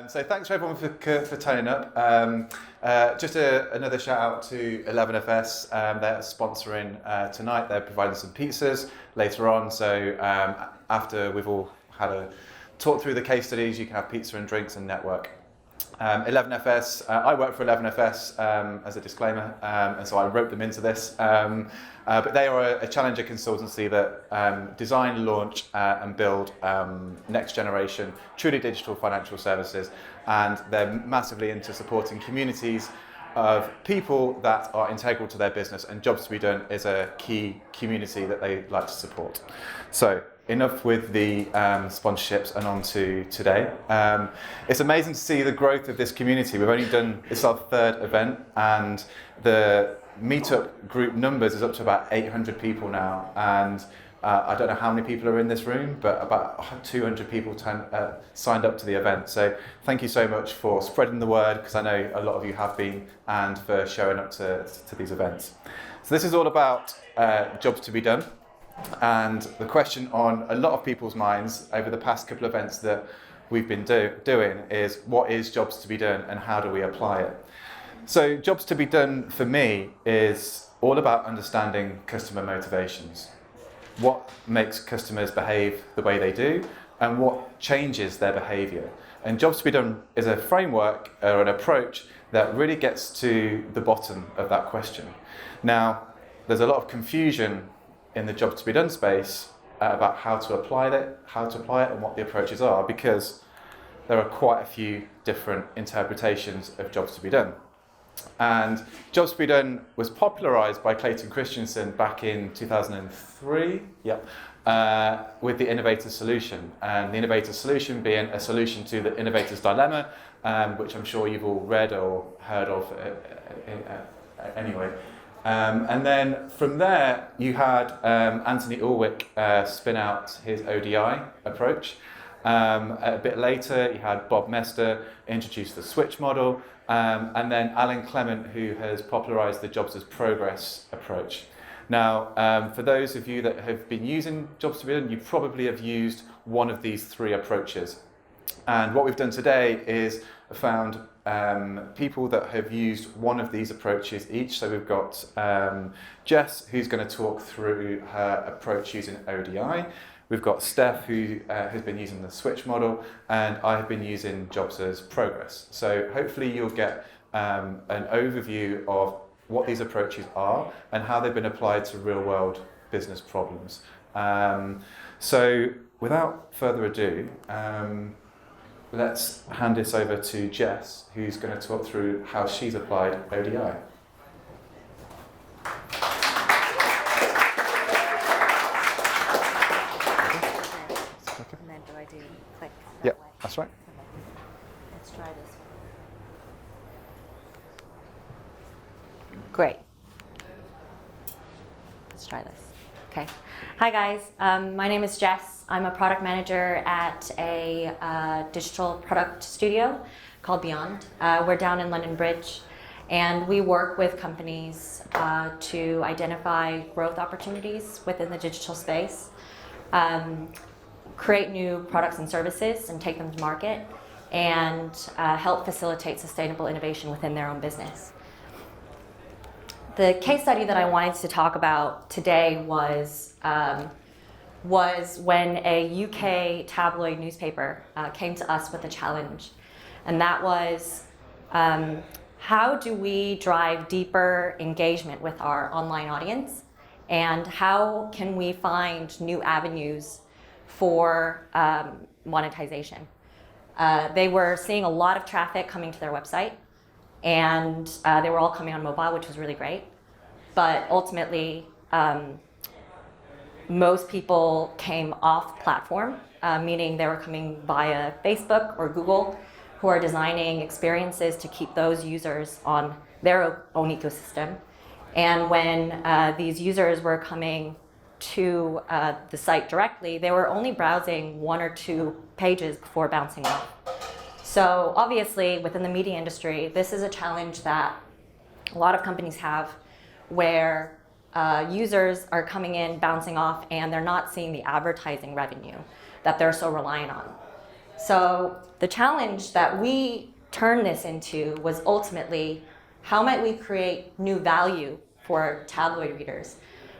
So thanks for everyone for turning up. Just another shout out to 11FS. They're sponsoring tonight. They're providing some pizzas later on. So after we've all had a talk through the case studies, you can have pizza and drinks and network. 11FS, I work for 11FS as a disclaimer, and so I wrote them into this. But they are a challenger consultancy that design, launch and build next generation, truly digital financial services. And they're massively into supporting communities of people that are integral to their business, and Jobs to be Done is a key community that they like to support. So enough with the sponsorships and on to today. It's amazing to see the growth of this community. We've only done, it's our third event, and the Meetup group numbers is up to about 800 people now. And I don't know how many people are in this room, but about 200 people signed up to the event. So thank you so much for spreading the word, because I know a lot of you have been, and for showing up to these events. So this is all about Jobs to be Done. And the question on a lot of people's minds over the past couple of events that we've been doing is, what is Jobs to be Done and how do we apply it? So Jobs to be Done for me is all about understanding customer motivations. What makes customers behave the way they do and what changes their behaviour. And Jobs to be Done is a framework or an approach that really gets to the bottom of that question. Now, there's a lot of confusion in the Jobs to be Done space about how to apply it and what the approaches are, because there are quite a few different interpretations of Jobs to be Done. And Jobs to be Done was popularised by Clayton Christensen back in 2003 with the innovator solution. And the innovator solution being a solution to the innovator's dilemma, which I'm sure you've all read or heard of anyway. And then from there, you had Anthony Ulrich spin out his ODI approach. A bit later, you had Bob Mester introduce the switch model, and then Alan Clement, who has popularised the Jobs as Progress approach. Now, for those of you that have been using Jobs to be Done, you probably have used one of these three approaches. And what we've done today is found people that have used one of these approaches each. So we've got Jess, who's going to talk through her approach using ODI. We've got Steph, who has been using the switch model, and I have been using Jobs as Progress. So hopefully you'll get an overview of what these approaches are and how they've been applied to real-world business problems. So without further ado, let's hand this over to Jess, who's going to talk through how she's applied ODI. And then do I do click? Yep, that's right. Let's try this one. Great. Let's try this. Okay. Hi guys, my name is Jess. I'm a product manager at a digital product studio called Beyond. We're down in London Bridge, and we work with companies to identify growth opportunities within the digital space, create new products and services and take them to market, and help facilitate sustainable innovation within their own business. The case study that I wanted to talk about today was when a UK tabloid newspaper came to us with a challenge, and that was how do we drive deeper engagement with our online audience, and how can we find new avenues for monetization. They were seeing a lot of traffic coming to their website, and they were all coming on mobile, which was really great. But ultimately, most people came off platform, meaning they were coming via Facebook or Google, who are designing experiences to keep those users on their own ecosystem. And when these users were coming to the site directly, they were only browsing one or two pages before bouncing off. So obviously, within the media industry, this is a challenge that a lot of companies have, where users are coming in, bouncing off, and they're not seeing the advertising revenue that they're so reliant on. So the challenge that we turned this into was ultimately, how might we create new value for tabloid readers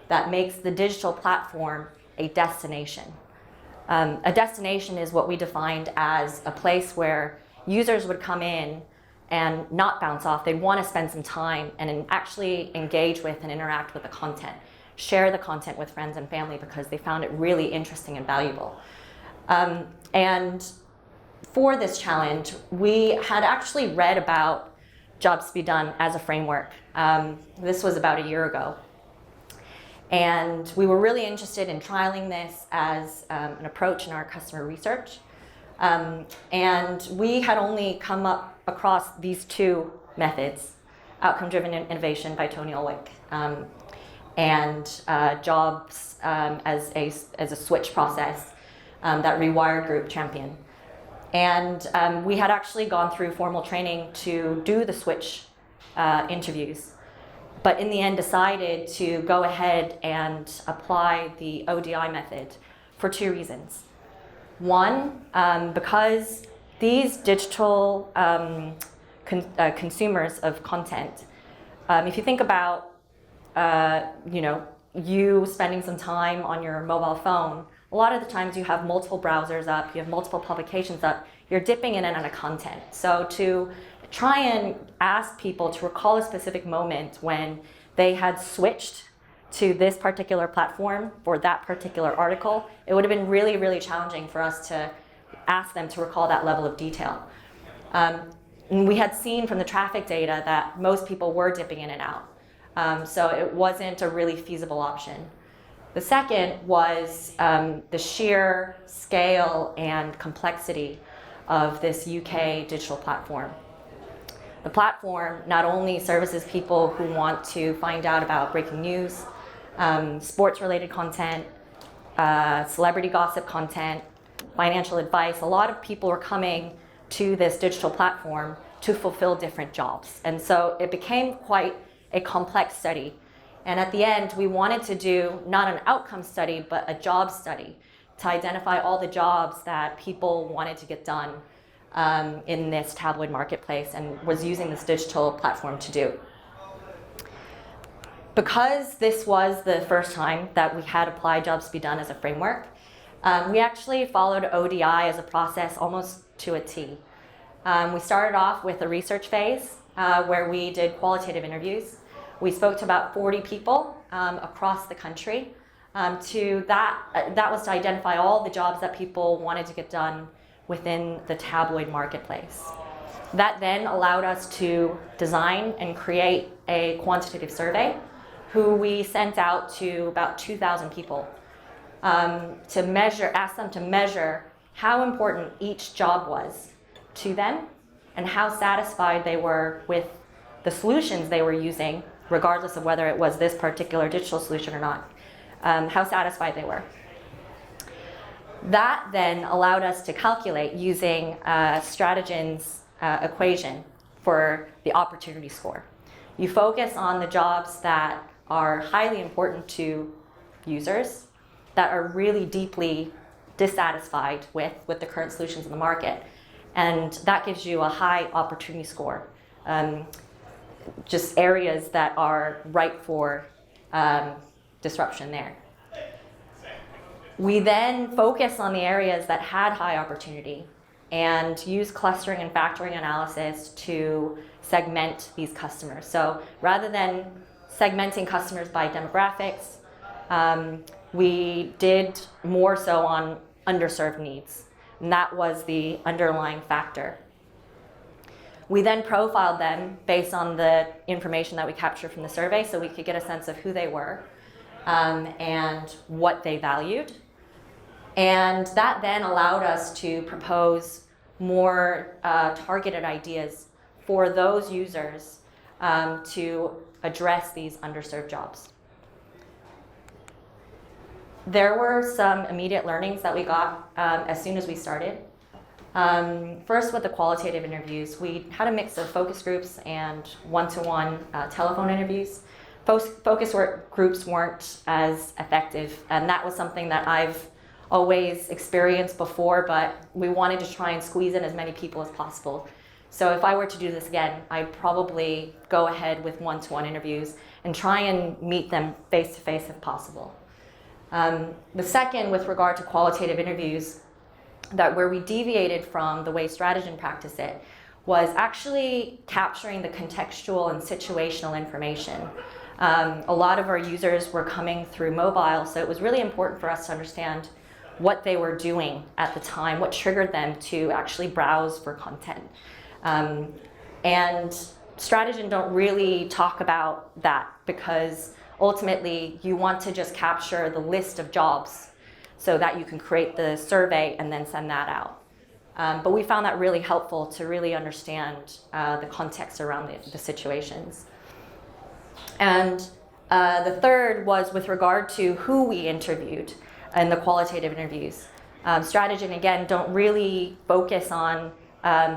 that makes the digital platform a destination? A destination is what we defined as a place where users would come in and not bounce off. They'd want to spend some time and actually engage with and interact with the content, share the content with friends and family because they found it really interesting and valuable. And for this challenge, we had actually read about Jobs to be Done as a framework. This was about a year ago. And we were really interested in trialing this as an approach in our customer research. And we had only come up across these two methods, outcome-driven innovation by Tony Ulwick, and jobs as a switch process that Rewired Group championed. And we had actually gone through formal training to do the switch interviews, but in the end decided to go ahead and apply the ODI method for two reasons. One, because these digital consumers of content, if you think about you spending some time on your mobile phone, a lot of the times you have multiple browsers up, you have multiple publications up, you're dipping in and out of content. So to try and ask people to recall a specific moment when they had switched to this particular platform for that particular article, it would have been really, really challenging for us to ask them to recall that level of detail. And we had seen from the traffic data that most people were dipping in and out. So it wasn't a really feasible option. The second was the sheer scale and complexity of this UK digital platform. The platform not only services people who want to find out about breaking news, sports-related content, celebrity gossip content, financial advice. A lot of people are coming to this digital platform to fulfill different jobs. And so it became quite a complex study. And at the end, we wanted to do not an outcome study, but a job study to identify all the jobs that people wanted to get done in this tabloid marketplace and was using this digital platform to do. Because this was the first time that we had applied Jobs to be Done as a framework, we actually followed ODI as a process almost to a T. We started off with a research phase where we did qualitative interviews. We spoke to about 40 people across the country. That was to identify all the jobs that people wanted to get done within the tabloid marketplace. That then allowed us to design and create a quantitative survey, who we sent out to about 2,000 people to ask them to measure how important each job was to them and how satisfied they were with the solutions they were using, regardless of whether it was this particular digital solution or not, how satisfied they were. That then allowed us to calculate using Stratogen's equation for the opportunity score. You focus on the jobs that are highly important to users, that are really deeply dissatisfied with the current solutions in the market. And that gives you a high opportunity score. Just areas that are ripe for disruption there. We then focus on the areas that had high opportunity and use clustering and factoring analysis to segment these customers. So rather than segmenting customers by demographics, we did more so on underserved needs, and that was the underlying factor. We then profiled them based on the information that we captured from the survey so we could get a sense of who they were and what they valued. And that then allowed us to propose more targeted ideas for those users to address these underserved jobs. There were some immediate learnings that we got as soon as we started. First, with the qualitative interviews, we had a mix of focus groups and one-to-one telephone interviews. Focus groups weren't as effective, and that was something that I've always experienced before, but we wanted to try and squeeze in as many people as possible. So if I were to do this again, I'd probably go ahead with one-to-one interviews and try and meet them face-to-face if possible. The second, with regard to qualitative interviews, that where we deviated from the way Strategian practiced it, was actually capturing the contextual and situational information. A lot of our users were coming through mobile, so it was really important for us to understand what they were doing at the time, what triggered them to actually browse for content. And Strategian don't really talk about that, because ultimately you want to just capture the list of jobs so that you can create the survey and then send that out. But we found that really helpful to really understand the context around the situations. And the third was with regard to who we interviewed in the qualitative interviews. Strategian, again, don't really focus on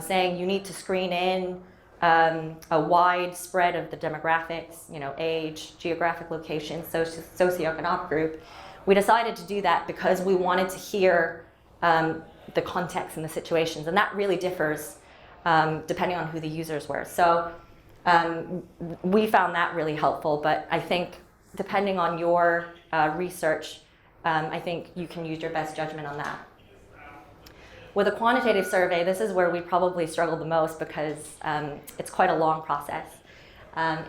saying you need to screen in a wide spread of the demographics, age, geographic location, socioeconomic group. We decided to do that because we wanted to hear the context and the situations, and that really differs depending on who the users were. So we found that really helpful, but I think depending on your research, I think you can use your best judgment on that. With a quantitative survey, this is where we probably struggled the most, because it's quite a long process.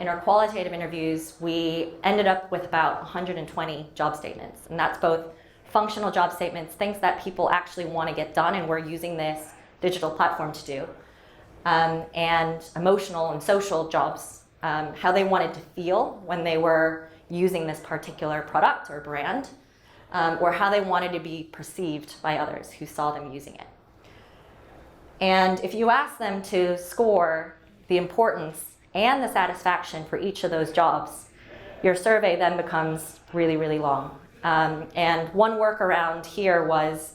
In our qualitative interviews, we ended up with about 120 job statements, and that's both functional job statements, things that people actually want to get done and we're using this digital platform to do, and emotional and social jobs, how they wanted to feel when they were using this particular product or brand, or how they wanted to be perceived by others who saw them using it. And if you ask them to score the importance and the satisfaction for each of those jobs, your survey then becomes really, really long. And one workaround here was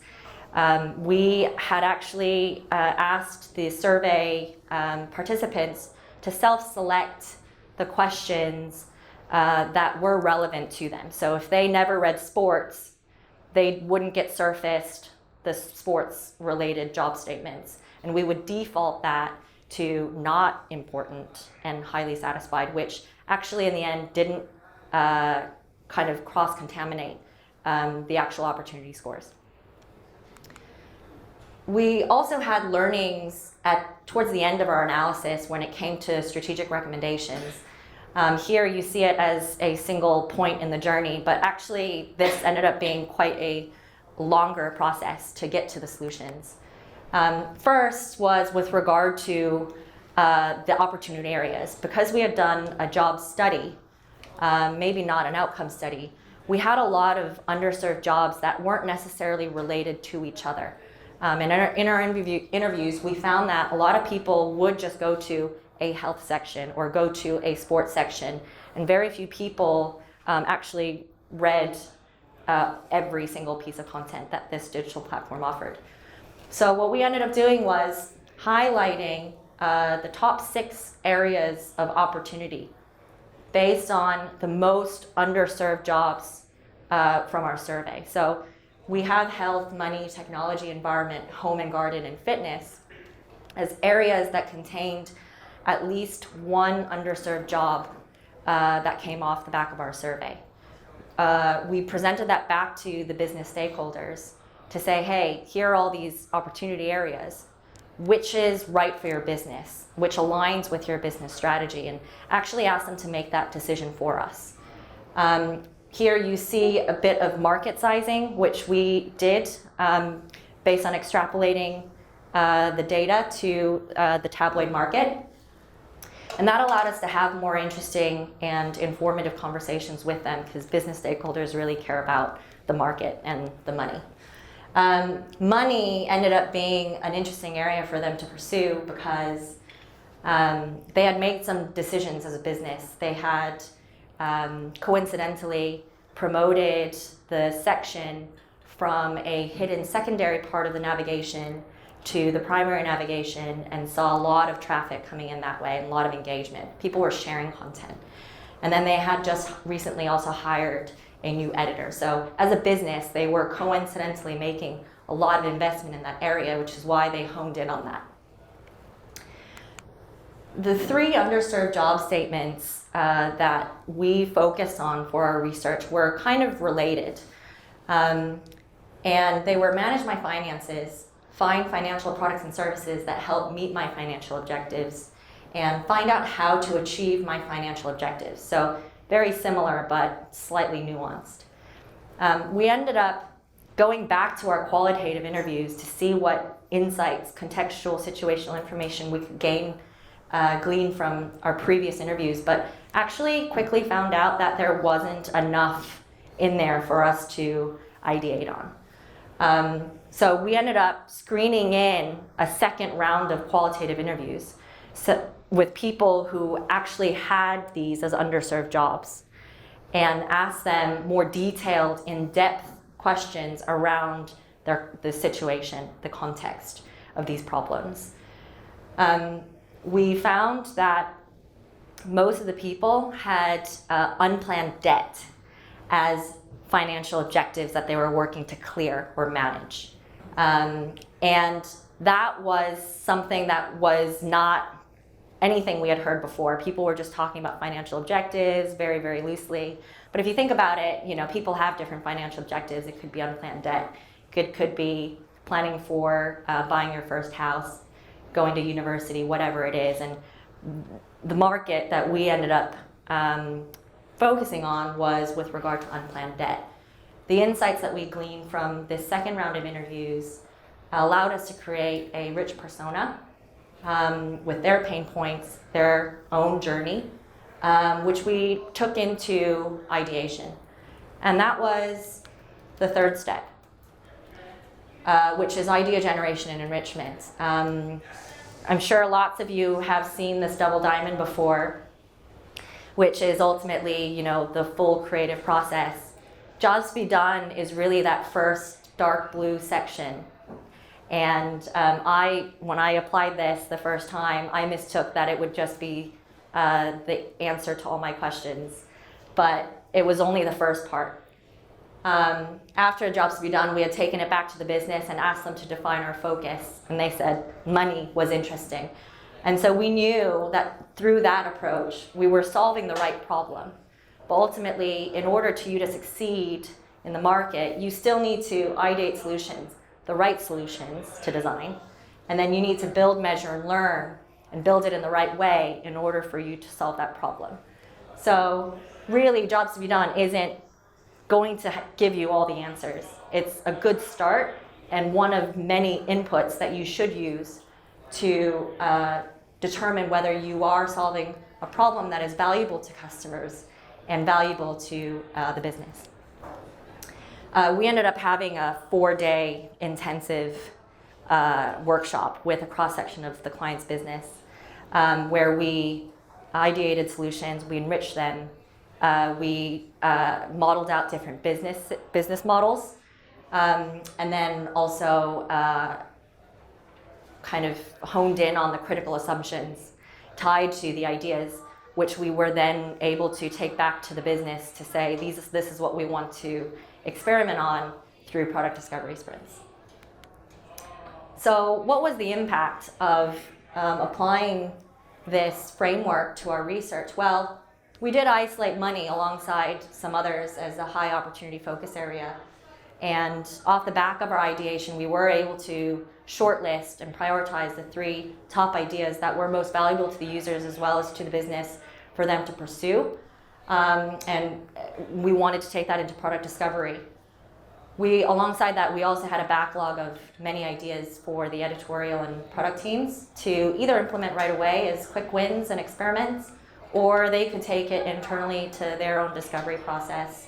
we had actually asked the survey participants to self-select the questions that were relevant to them. So if they never read sports, they wouldn't get surfaced the sports-related job statements. And we would default that to not important and highly satisfied, which actually in the end didn't kind of cross-contaminate the actual opportunity scores. We also had learnings towards the end of our analysis when it came to strategic recommendations. Here you see it as a single point in the journey, but actually this ended up being quite a longer process to get to the solutions. First was with regard to the opportunity areas. Because we had done a job study, maybe not an outcome study, we had a lot of underserved jobs that weren't necessarily related to each other. And in our interviews, we found that a lot of people would just go to a health section or go to a sports section, and very few people actually read every single piece of content that this digital platform offered. So what we ended up doing was highlighting the top 6 areas of opportunity based on the most underserved jobs from our survey. So we have health, money, technology, environment, home and garden, and fitness as areas that contained at least one underserved job that came off the back of our survey. We presented that back to the business stakeholders to say, hey, here are all these opportunity areas. Which is right for your business, which aligns with your business strategy, and actually ask them to make that decision for us. Here you see a bit of market sizing, which we did based on extrapolating the data to the tabloid market. And that allowed us to have more interesting and informative conversations with them, because business stakeholders really care about the market and the money. Money ended up being an interesting area for them to pursue, because they had made some decisions as a business. They had coincidentally promoted the section from a hidden secondary part of the navigation to the primary navigation, and saw a lot of traffic coming in that way and a lot of engagement. People were sharing content. And then they had just recently also hired a new editor. So as a business, they were coincidentally making a lot of investment in that area, which is why they honed in on that. The 3 underserved job statements that we focused on for our research were kind of related. And they were manage my finances, find financial products and services that help meet my financial objectives, and find out how to achieve my financial objectives. So very similar, but slightly nuanced. We ended up going back to our qualitative interviews to see what insights, contextual, situational information we could glean from our previous interviews, but actually quickly found out that there wasn't enough in there for us to ideate on. So we ended up screening in a second round of qualitative interviews with people who actually had these as underserved jobs, and asked them more detailed, in-depth questions around the situation, the context of these problems. We found that most of the people had unplanned debt as financial objectives that they were working to clear or manage. And that was something that was not anything we had heard before. People were just talking about financial objectives very, very loosely. But if you think about it, people have different financial objectives. It could be unplanned debt. It could be planning for buying your first house, going to university, whatever it is. And the market that we ended up focusing on was with regard to unplanned debt. The insights that we gleaned from this second round of interviews allowed us to create a rich persona with their pain points, their own journey, which we took into ideation. And that was the third step, which is idea generation and enrichment. I'm sure lots of you have seen this double diamond before, which is ultimately, the full creative process. Jobs to be done is really that first dark blue section. And when I applied this the first time, I mistook that it would just be the answer to all my questions, but it was only the first part. After Jobs to be done, we had taken it back to the business and asked them to define our focus, and they said money was interesting. And so we knew that through that approach, we were solving the right problem. But ultimately, in order for you to succeed in the market, you still need to ideate solutions, the right solutions to design, and then you need to build, measure, and learn, and build it in the right way in order for you to solve that problem. So really, Jobs to be done isn't going to give you all the answers. It's a good start and one of many inputs that you should use to determine whether you are solving a problem that is valuable to customers and valuable to the business. We ended up having a 4-day intensive workshop with a cross-section of the client's business where we ideated solutions, we enriched them, we modeled out different business models, and then also kind of honed in on the critical assumptions tied to the ideas, which we were then able to take back to the business to say, this is what we want to experiment on through product discovery sprints. So what was the impact of applying this framework to our research? Well, we did isolate money alongside some others as a high opportunity focus area. And off the back of our ideation, we were able to shortlist and prioritize the 3 top ideas that were most valuable to the users as well as to the business for them to pursue. And we wanted to take that into product discovery. Alongside that, we also had a backlog of many ideas for the editorial and product teams to either implement right away as quick wins and experiments, or they could take it internally to their own discovery process.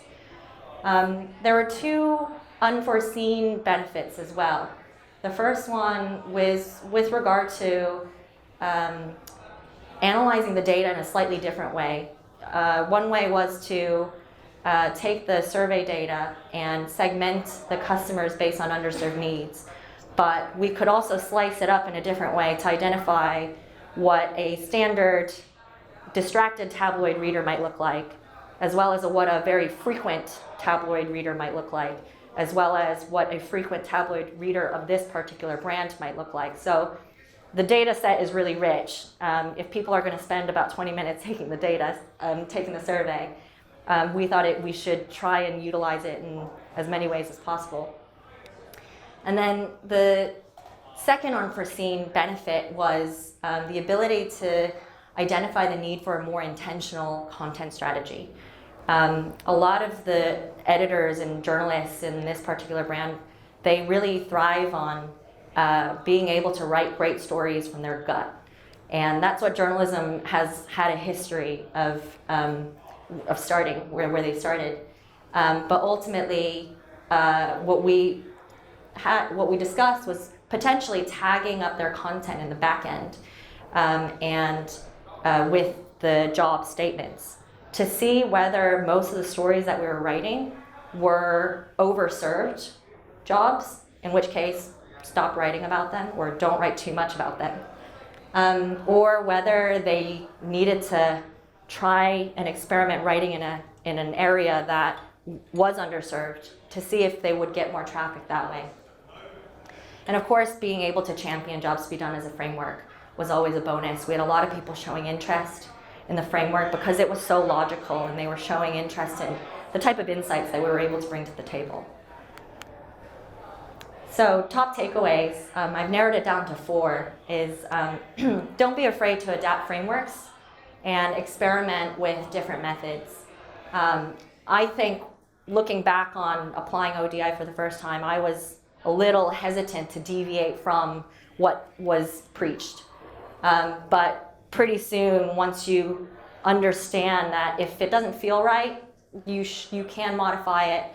There were 2 unforeseen benefits as well. The first one was with regard to analyzing the data in a slightly different way. One way was to take the survey data and segment the customers based on underserved needs. But we could also slice it up in a different way to identify what a standard distracted tabloid reader might look like as well as what a very frequent tabloid reader might look like, as well as what a frequent tabloid reader of this particular brand might look like. So the data set is really rich. If people are going to spend about 20 minutes taking the data, taking the survey, we thought we should try and utilize it in as many ways as possible. And then the second unforeseen benefit was the ability to identify the need for a more intentional content strategy. A lot of the editors and journalists in this particular brand, they really thrive on being able to write great stories from their gut. And that's what journalism has had a history of starting, where they started. But ultimately, what we discussed was potentially tagging up their content in the back end with the job statements to see whether most of the stories that we were writing were overserved jobs, in which case stop writing about them or don't write too much about them, or whether they needed to try and experiment writing in an area that was underserved to see if they would get more traffic that way. And of course, being able to champion Jobs to be Done as a framework was always a bonus. We had a lot of people showing interest in the framework because it was so logical, and they were showing interest in the type of insights that we were able to bring to the table. So top takeaways, I've narrowed it down to 4, is don't be afraid to adapt frameworks and experiment with different methods. I think looking back on applying ODI for the first time, I was a little hesitant to deviate from what was preached. But pretty soon, once you understand that if it doesn't feel right, you can modify it,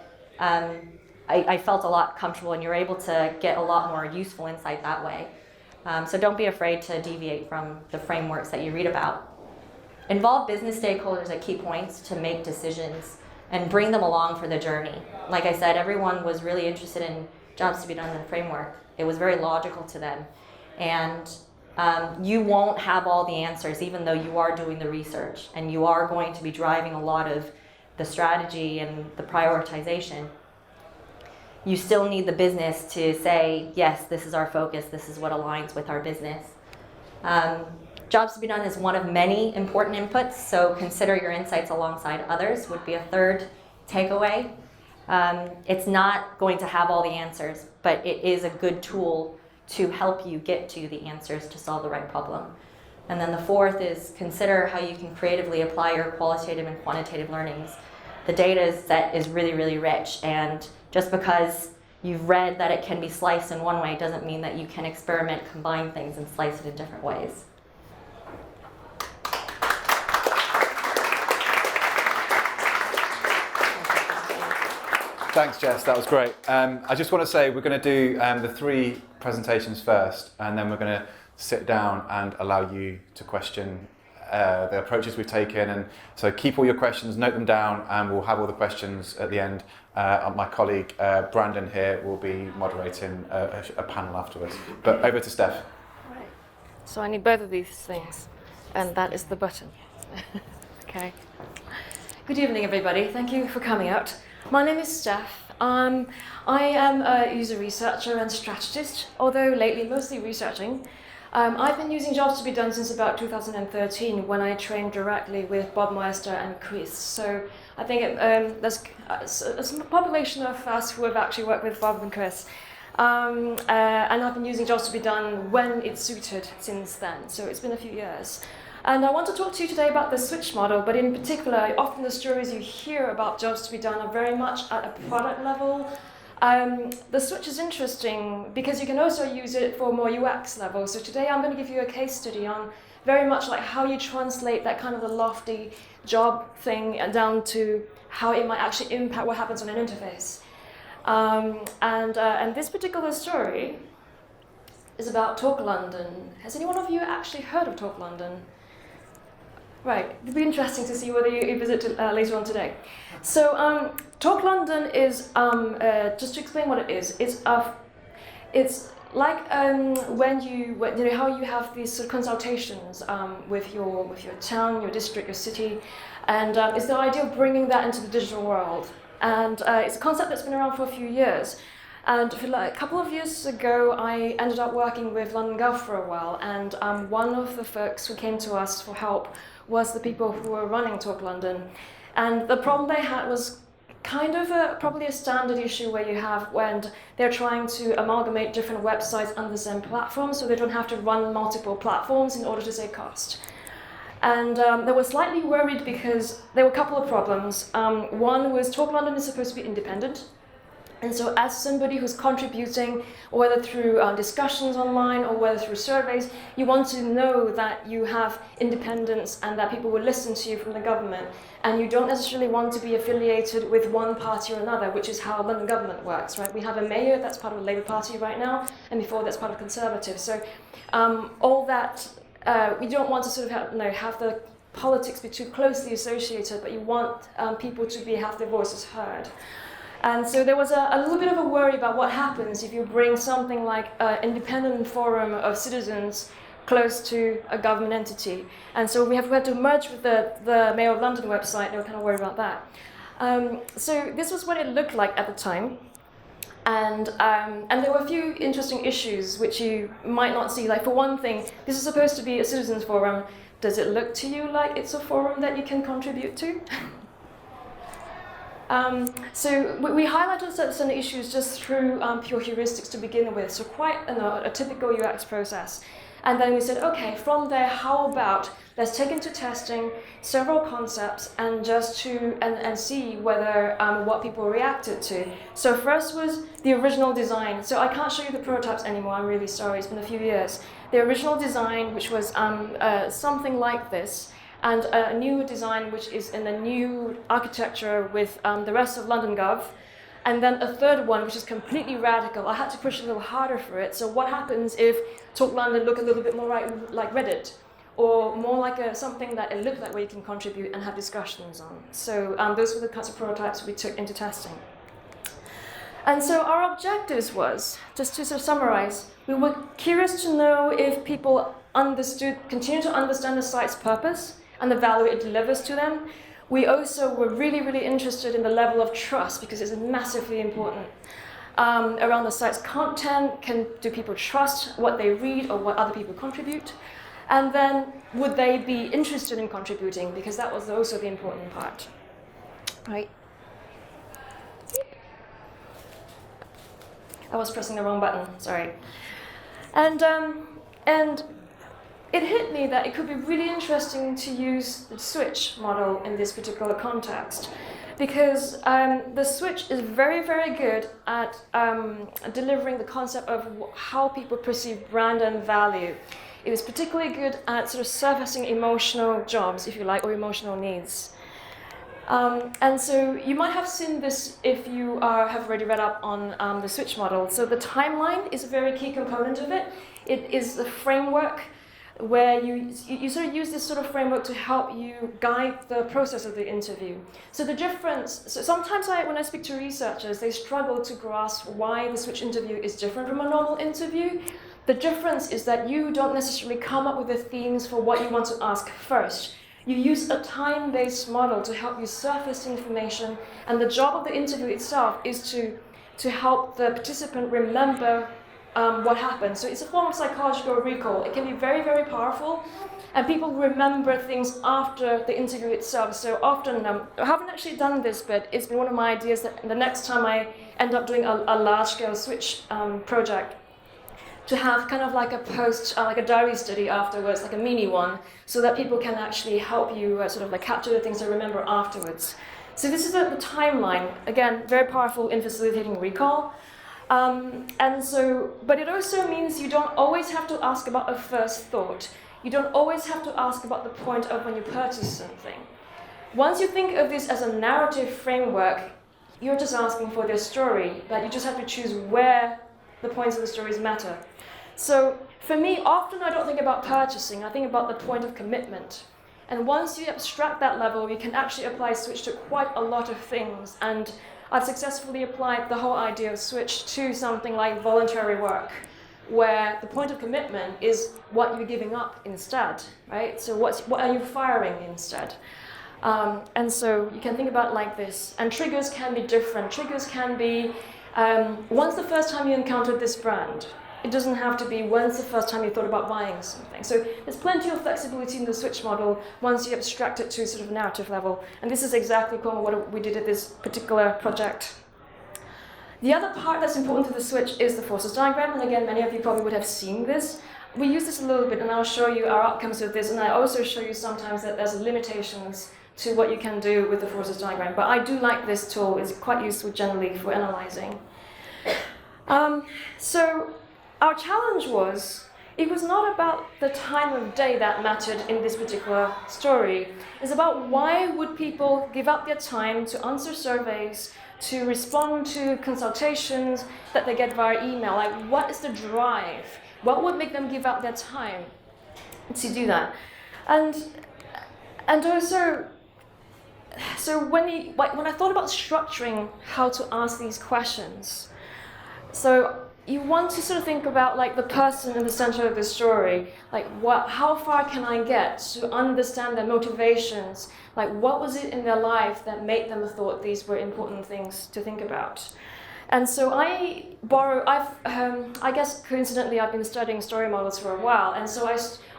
I felt a lot comfortable, and you're able to get a lot more useful insight that way. So don't be afraid to deviate from the frameworks that you read about. Involve business stakeholders at key points to make decisions and bring them along for the journey. Like I said, everyone was really interested in Jobs to be Done in the framework. It was very logical to them. And you won't have all the answers, even though you are doing the research and you are going to be driving a lot of the strategy and the prioritization. You still need the business to say, yes, this is our focus, this is what aligns with our business. Jobs to be Done is one of many important inputs, so consider your insights alongside others would be a third takeaway. It's not going to have all the answers, but it is a good tool to help you get to the answers to solve the right problem. And then the fourth is consider how you can creatively apply your qualitative and quantitative learnings. The data set is really, really rich, and just because you've read that it can be sliced in one way doesn't mean that you can experiment, combine things, and slice it in different ways. Thanks, Jess. That was great. I just want to say we're going to do the 3 presentations first, and then we're going to sit down and allow you to question the approaches we've taken. And so keep all your questions, note them down, and we'll have all the questions at the end. My colleague Brandon here will be moderating a panel afterwards. But over to Steph. Right. So I need both of these things, and that is the button. Okay. Good evening, everybody. Thank you for coming out. My name is Steph. I am a user researcher and strategist, although lately mostly researching. I've been using Jobs to be Done since about 2013 when I trained directly with Bob Meister and Chris. So I think there's a population of us who have actually worked with Bob and Chris. And I've been using Jobs to be Done when it suited since then. So it's been a few years. And I want to talk to you today about the switch model, but in particular, often the stories you hear about Jobs to be Done are very much at a product level. The switch is interesting because you can also use it for more UX level. So today I'm going to give you a case study on very much like how you translate that kind of the lofty job thing down to how it might actually impact what happens on an interface. And this particular story is about Talk London. Has anyone of you actually heard of Talk London? Right, it'd be interesting to see whether you visit later on today. So Talk London is, just to explain what it is, it's you know how you have these sort of consultations with your town, your district, your city, and it's the idea of bringing that into the digital world. And it's a concept that's been around for a few years. And a couple of years ago, I ended up working with London Gov for a while, and one of the folks who came to us for help was the people who were running Talk London. And the problem they had was kind of probably a standard issue where you have when they're trying to amalgamate different websites under the same platform, so they don't have to run multiple platforms in order to save cost. And they were slightly worried because there were a couple of problems. One was Talk London is supposed to be independent. And so as somebody who's contributing, whether through discussions online or whether through surveys, you want to know that you have independence and that people will listen to you from the government. And you don't necessarily want to be affiliated with one party or another, which is how London government works, right? We have a mayor that's part of the Labour Party right now, and before that's part of Conservative. So all that, we don't want to sort of have the politics be too closely associated, but you want people to have their voices heard. And so there was a little bit of a worry about what happens if you bring something like an independent forum of citizens close to a government entity. And so we had to merge with the Mayor of London website. They were kind of worried about that. So this was what it looked like at the time. And there were a few interesting issues which you might not see. Like, for one thing, this is supposed to be a citizens forum. Does it look to you like it's a forum that you can contribute to? So we highlighted certain issues just through pure heuristics to begin with, so quite a typical UX process. And then we said, okay, from there, how about let's take into testing several concepts and just and see whether what people reacted to. So first was the original design. So I can't show you the prototypes anymore, I'm really sorry, it's been a few years. The original design, which was something like this, and a new design which is in a new architecture with the rest of London Gov, and then a third one which is completely radical. I had to push a little harder for it. So what happens if Talk London look a little bit more like Reddit, or more like something that it looked like where you can contribute and have discussions on. So those were the kinds of prototypes we took into testing. And so our objectives was, just to sort of summarize, we were curious to know if people continue to understand the site's purpose and the value it delivers to them. We also were really, really interested in the level of trust, because it's massively important. Around the site's content, do people trust what they read or what other people contribute? And then, would they be interested in contributing? Because that was also the important part. Right? I was pressing the wrong button, sorry. And it hit me that it could be really interesting to use the switch model in this particular context, because the switch is very, very good at delivering the concept of how people perceive brand and value. It is particularly good at sort of surfacing emotional jobs, if you like, or emotional needs. And so you might have seen this if you have already read up on the switch model. So the timeline is a very key component of it. It is the framework where you sort of use this sort of framework to help you guide the process of the interview. So the difference, so sometimes when I speak to researchers, they struggle to grasp why the switch interview is different from a normal interview. The difference is that you don't necessarily come up with the themes for what you want to ask first. You use a time-based model to help you surface information, and the job of the interview itself is to help the participant remember what happened. So it's a form of psychological recall. It can be very, very powerful, and people remember things after the interview itself. So often, I haven't actually done this, but it's been one of my ideas that the next time I end up doing a large-scale switch project, to have kind of like like a diary study afterwards, like a mini one, so that people can actually help you sort of like capture the things to remember afterwards. So this is the timeline, again, very powerful in facilitating recall. But it also means you don't always have to ask about a first thought. You don't always have to ask about the point of when you purchase something. Once you think of this as a narrative framework, you're just asking for their story, but you just have to choose where the points of the stories matter. So for me, often I don't think about purchasing, I think about the point of commitment. And once you abstract that level, you can actually apply switch to quite a lot of things. And I've successfully applied the whole idea of switch to something like voluntary work, where the point of commitment is what you're giving up instead, right? So what are you firing instead? And so you can think about it like this. And triggers can be different. Triggers can be, when's the first time you encountered this brand? It doesn't have to be when's the first time you thought about buying something. So there's plenty of flexibility in the switch model once you abstract it to sort of narrative level. And this is exactly what we did at this particular project. The other part that's important to the switch is the forces diagram. And again, many of you probably would have seen this. We use this a little bit, and I'll show you our outcomes with this. And I also show you sometimes that there's limitations to what you can do with the forces diagram. But I do like this tool. It's quite useful generally for analyzing. So our challenge was, it was not about the time of day that mattered in this particular story. It's about why would people give up their time to answer surveys, to respond to consultations that they get via email. Like, what is the drive? What would make them give up their time to do that? And also, so when I thought about structuring how to ask these questions, so you want to sort of think about like the person in the center of the story, like how far can I get to understand their motivations, like what was it in their life that made them thought these were important things to think about. And so I guess coincidentally I've been studying story models for a while, and so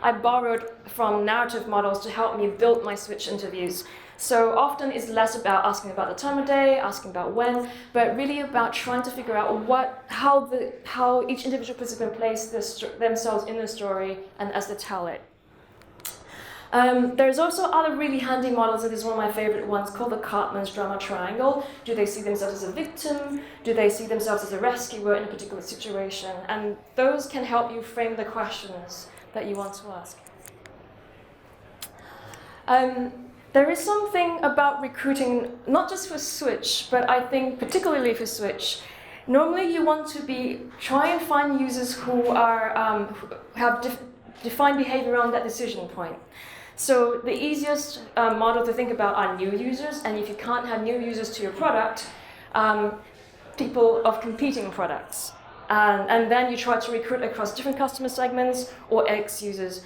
I borrowed from narrative models to help me build my switch interviews. So often it's less about asking about the time of day, asking about when, but really about trying to figure out how each individual participant plays themselves in the story and as they tell it. There's also other really handy models, and this is one of my favorite ones, called the Cartman's drama triangle. Do they see themselves as a victim? Do they see themselves as a rescuer in a particular situation? And those can help you frame the questions that you want to ask. There is something about recruiting, not just for Switch, but I think particularly for Switch. Normally you want to try and find users who have defined behavior around that decision point. So the easiest model to think about are new users, and if you can't have new users to your product, people of competing products. And then you try to recruit across different customer segments or ex-users.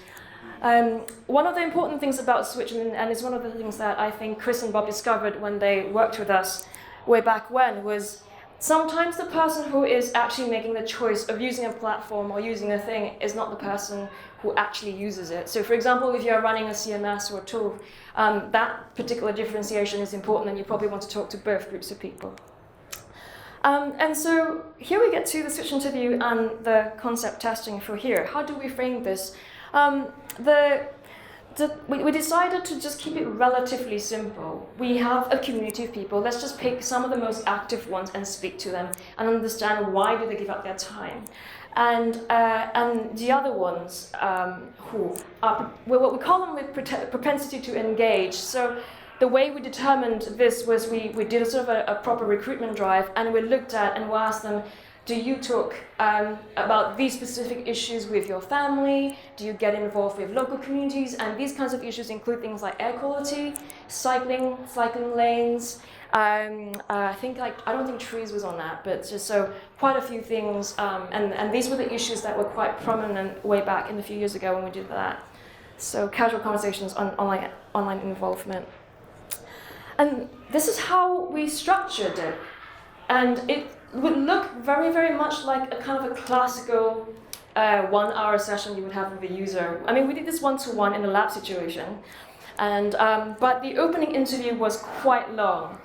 One of the important things about Switch, and it's one of the things that I think Chris and Bob discovered when they worked with us way back when, was sometimes the person who is actually making the choice of using a platform or using a thing is not the person who actually uses it. So for example, if you're running a CMS or a tool, that particular differentiation is important, and you probably want to talk to both groups of people. And so here we get to the switch interview and the concept testing for here. How do we frame this? We decided to just keep it relatively simple. We have a community of people. Let's just pick some of the most active ones and speak to them and understand why do they give up their time. And the other ones who are, what we call them with propensity to engage. So the way we determined this was we did a sort of a proper recruitment drive, and we looked at and we asked them, do you talk about these specific issues with your family? Do you get involved with local communities? And these kinds of issues include things like air quality, cycling lanes. I don't think trees was on that, but just so quite a few things. And these were the issues that were quite prominent way back in a few years ago when we did that. So casual conversations on online involvement. And this is how we structured it. And it would look very, very much like a kind of a classical 1-hour session you would have with a user. I mean, we did this one-to-one in a lab situation, and but the opening interview was quite long,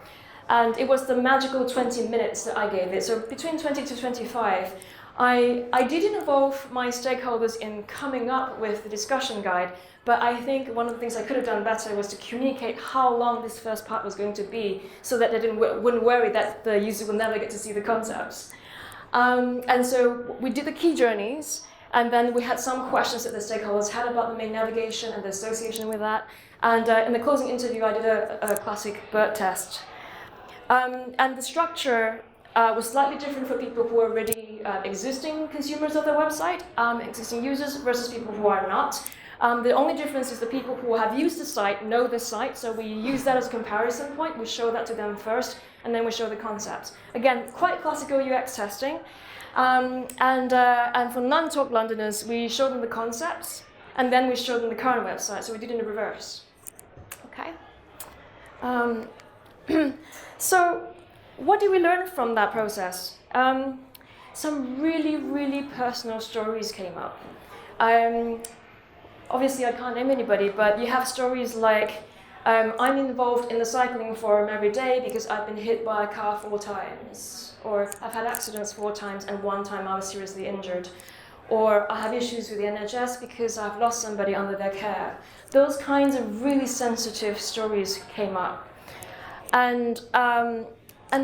and it was the magical 20 minutes that I gave it. So between 20 to 25, I did involve my stakeholders in coming up with the discussion guide, but I think one of the things I could have done better was to communicate how long this first part was going to be, so that they wouldn't worry that the user will never get to see the concepts. And so we did the key journeys, and then we had some questions that the stakeholders had about the main navigation and the association with that. And in the closing interview, I did a classic BERT test. And the structure was slightly different for people who are already existing consumers of the website, existing users, versus people who are not. The only difference is the people who have used the site know the site, so we use that as a comparison point. We show that to them first, and then we show the concepts. Again, quite classical UX testing. And for non-Talk Londoners, we showed them the concepts, and then we showed them the current website. So we did it in reverse. Okay. So what did we learn from that process? Some really, really personal stories came up. Obviously, I can't name anybody, but you have stories like, I'm involved in the cycling forum every day because I've been hit by a car 4 times, or I've had accidents 4 times and 1 time I was seriously injured, or I have issues with the NHS because I've lost somebody under their care. Those kinds of really sensitive stories came up. And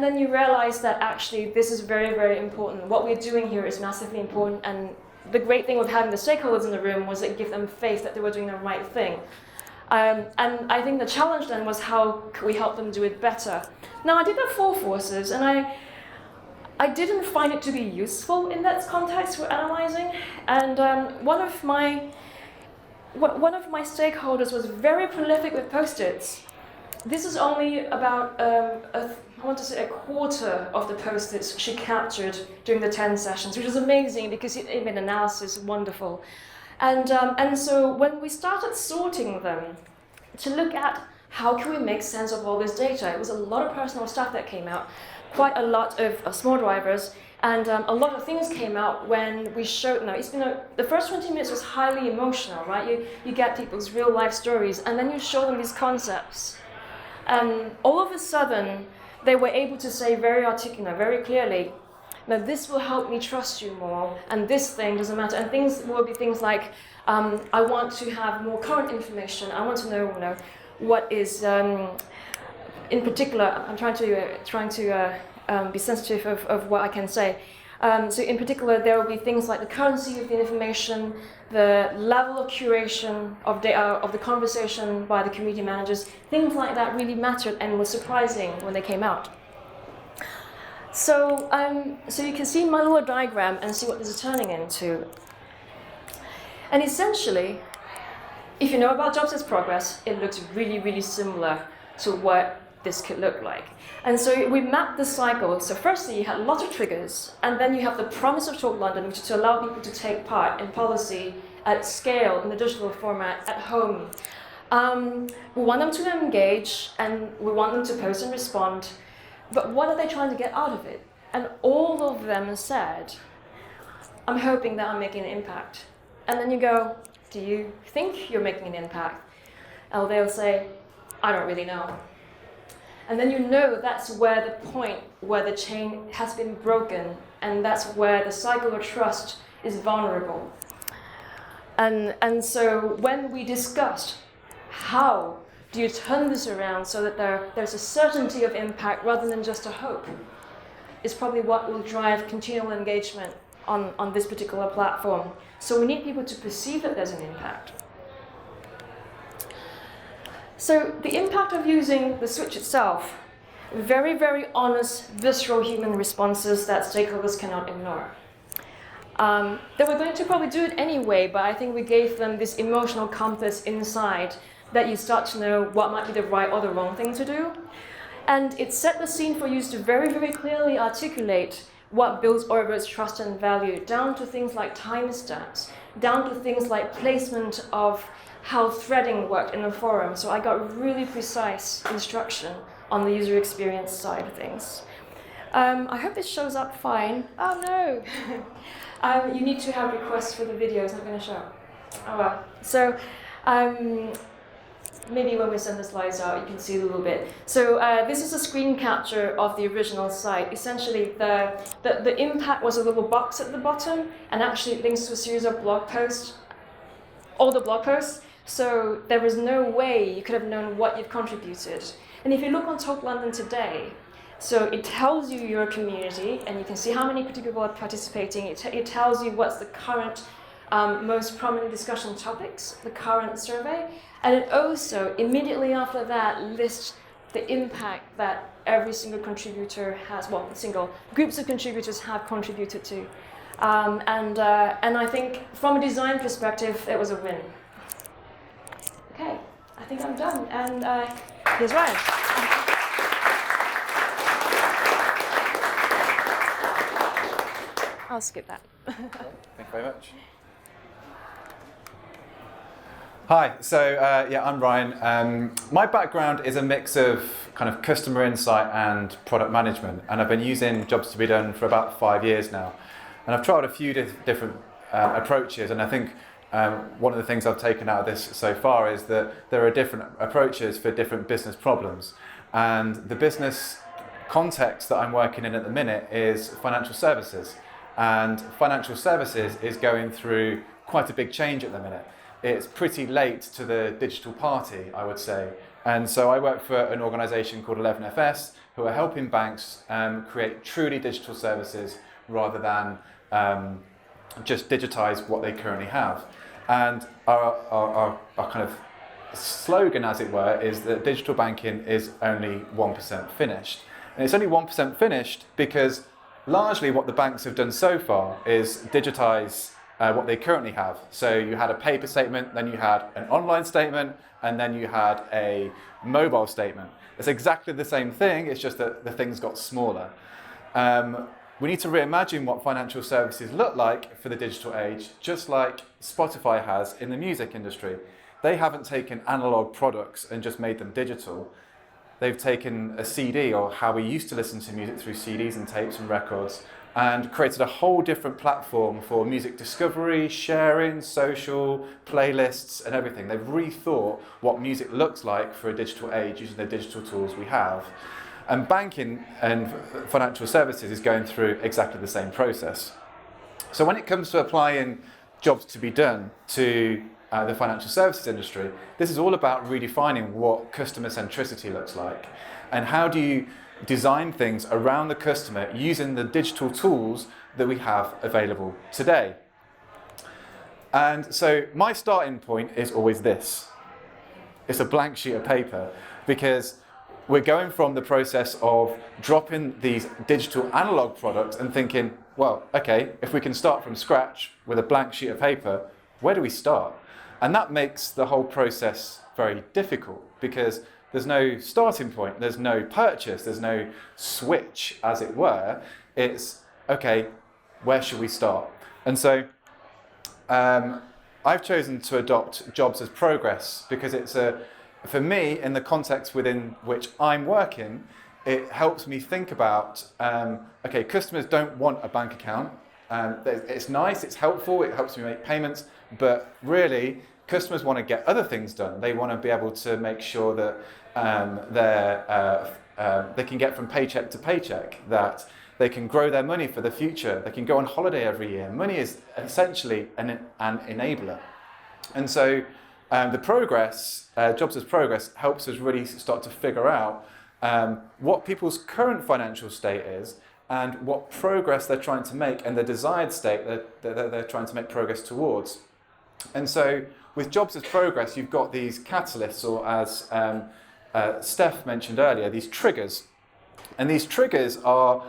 then you realize that actually this is very, very important. What we're doing here is massively important, and the great thing with having the stakeholders in the room was it gave them faith that they were doing the right thing. And I think the challenge then was how could we help them do it better. Now I did the 4 forces, and I didn't find it to be useful in that context we're analyzing. And one of my stakeholders was very prolific with Post-its. This is only about a quarter of the Post-its she captured during the 10 sessions, which was amazing because it made analysis wonderful. And so when we started sorting them to look at how can we make sense of all this data, it was a lot of personal stuff that came out, quite a lot of small drivers, and a lot of things came out when we showed. Now it's been the first 20 minutes was highly emotional, right? You get people's real life stories, and then you show them these concepts. All of a sudden, they were able to say very articulate, very clearly, now this will help me trust you more, and this thing doesn't matter. And things will be things like, I want to have more current information. I want to know, what is, in particular, I'm trying to be sensitive of what I can say. So in particular, there will be things like the currency of the information, the level of curation of data, of the conversation by the community managers. Things like that really mattered and was surprising when they came out. So, so you can see my little diagram and see what this is turning into. And essentially, if you know about jobs progress, it looks really, really similar to what this could look like. And so we mapped the cycle. So firstly, you had lots of triggers, and then you have the promise of Talk London, which is to allow people to take part in policy at scale, in the digital format, at home. We want them to engage, and we want them to post and respond. But what are they trying to get out of it? And all of them said, I'm hoping that I'm making an impact. And then you go, do you think you're making an impact? And they'll say, I don't really know. And then you know that's where the point where the chain has been broken, and that's where the cycle of trust is vulnerable. And so when we discussed how do you turn this around so that there's a certainty of impact rather than just a hope, is probably what will drive continual engagement on this particular platform. So we need people to perceive that there's an impact. So the impact of using the switch itself, very, very honest, visceral human responses that stakeholders cannot ignore. They were going to probably do it anyway, but I think we gave them this emotional compass inside that you start to know what might be the right or the wrong thing to do. And it set the scene for you to very, very clearly articulate what builds Orbit's trust and value, down to things like timestamps, down to things like placement of how threading worked in a forum. So I got really precise instruction on the user experience side of things. I hope this shows up fine. Oh no! You need to have requests for the video, it's not going to show. Oh well. So maybe when we send the slides out, you can see it a little bit. So this is a screen capture of the original site. Essentially, the impact was a little box at the bottom, and actually it links to a series of blog posts, all the blog posts. So there was no way you could have known what you've contributed. And if you look on Talk London today, so it tells you your community, and you can see how many people are participating. It tells you what's the current most prominent discussion topics, the current survey, and it also, immediately after that, lists the impact that every single contributor has, well, single groups of contributors have contributed to. And I think from a design perspective, it was a win. Okay, I think I'm done, and here's Ryan. I'll skip that. Thank you very much. Hi, so I'm Ryan. My background is a mix of kind of customer insight and product management, and I've been using Jobs to be Done for about 5 years now. And I've tried a few different approaches, and I think one of the things I've taken out of this so far is that there are different approaches for different business problems. And the business context that I'm working in at the minute is financial services. And financial services is going through quite a big change at the minute. It's pretty late to the digital party, I would say. And so I work for an organisation called 11FS, who are helping banks create truly digital services rather than just digitise what they currently have. And our kind of slogan, as it were, is that digital banking is only 1% finished. And it's only 1% finished because largely what the banks have done so far is digitise what they currently have. So you had a paper statement, then you had an online statement, and then you had a mobile statement. It's exactly the same thing, it's just that the things got smaller. We need to reimagine what financial services look like for the digital age, just like Spotify has in the music industry. They haven't taken analog products and just made them digital. They've taken a CD, or how we used to listen to music through CDs and tapes and records, and created a whole different platform for music discovery, sharing, social, playlists and everything. They've rethought what music looks like for a digital age using the digital tools we have. And banking and financial services is going through exactly the same process. So when it comes to applying Jobs to be Done to the financial services industry, this is all about redefining what customer centricity looks like. And how do you design things around the customer using the digital tools that we have available today. And so my starting point is always this. It's a blank sheet of paper, because we're going from the process of dropping these digital analog products and thinking, well, okay, if we can start from scratch with a blank sheet of paper, where do we start? And that makes the whole process very difficult, because there's no starting point, there's no purchase, there's no switch, as it were. It's, okay, where should we start? And so I've chosen to adopt Jobs as Progress, because it's for me, in the context within which I'm working, it helps me think about, okay, customers don't want a bank account. It's nice, it's helpful, it helps me make payments, but really, customers want to get other things done. They want to be able to make sure that they can get from paycheck to paycheck, that they can grow their money for the future, they can go on holiday every year. Money is essentially an enabler. And so the progress, Jobs as Progress, helps us really start to figure out what people's current financial state is and what progress they're trying to make, and the desired state that they're trying to make progress towards. And so with Jobs as Progress, you've got these catalysts, or as Steph mentioned earlier, these triggers. And these triggers are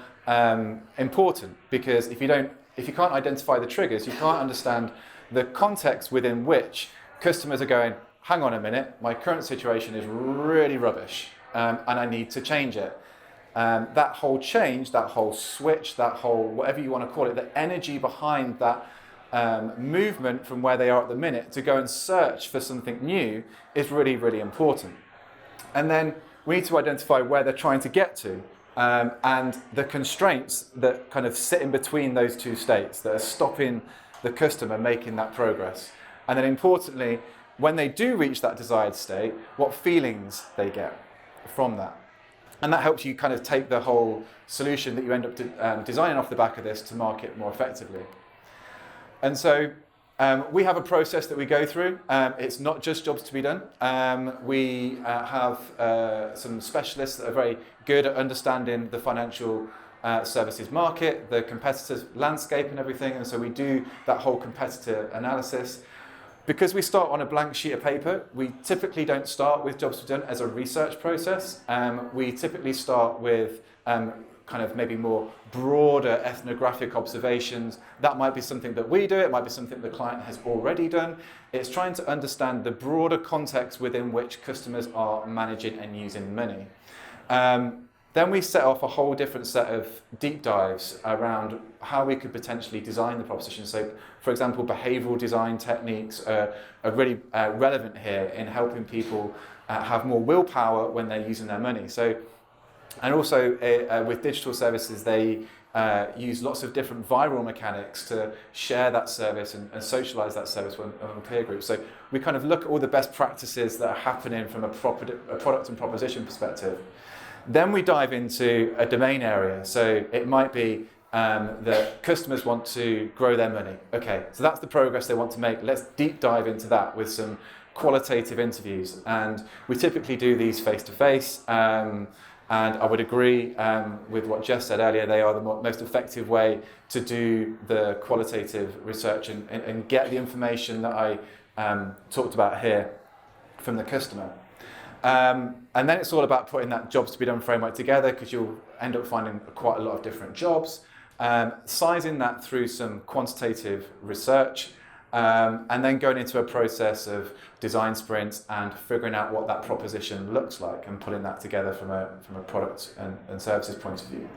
important, because if you can't identify the triggers, you can't understand the context within which customers are going, hang on a minute, my current situation is really rubbish, and I need to change it. That whole change, that whole switch, that whole, whatever you want to call it, the energy behind that movement from where they are at the minute to go and search for something new is really, really important. And then we need to identify where they're trying to get to, and the constraints that kind of sit in between those two states that are stopping the customer making that progress. And then importantly, when they do reach that desired state, what feelings they get from that. And that helps you kind of take the whole solution that you end up designing off the back of this to market more effectively. And so we have a process that we go through. It's not just Jobs to be Done. We have some specialists that are very good at understanding the financial services market, the competitive landscape and everything. And so we do that whole competitor analysis. Because we start on a blank sheet of paper, we typically don't start with Jobs to be Done as a research process. We typically start with kind of maybe more broader ethnographic observations. That might be something that we do, it might be something the client has already done. It's trying to understand the broader context within which customers are managing and using money. Then we set off a whole different set of deep dives around how we could potentially design the proposition. So, for example, behavioural design techniques are really relevant here in helping people have more willpower when they're using their money. So, and also with digital services, they use lots of different viral mechanics to share that service and socialise that service on peer groups. So we kind of look at all the best practices that are happening from a product and proposition perspective. Then we dive into a domain area. So it might be that customers want to grow their money. Okay, so that's the progress they want to make. Let's deep dive into that with some qualitative interviews. And we typically do these face-to-face. And I would agree with what Jess said earlier, they are the most effective way to do the qualitative research and get the information that I talked about here from the customer. And then it's all about putting that jobs to be done framework together, because you'll end up finding quite a lot of different jobs, sizing that through some quantitative research, and then going into a process of design sprints and figuring out what that proposition looks like and pulling that together from a product and services point of view.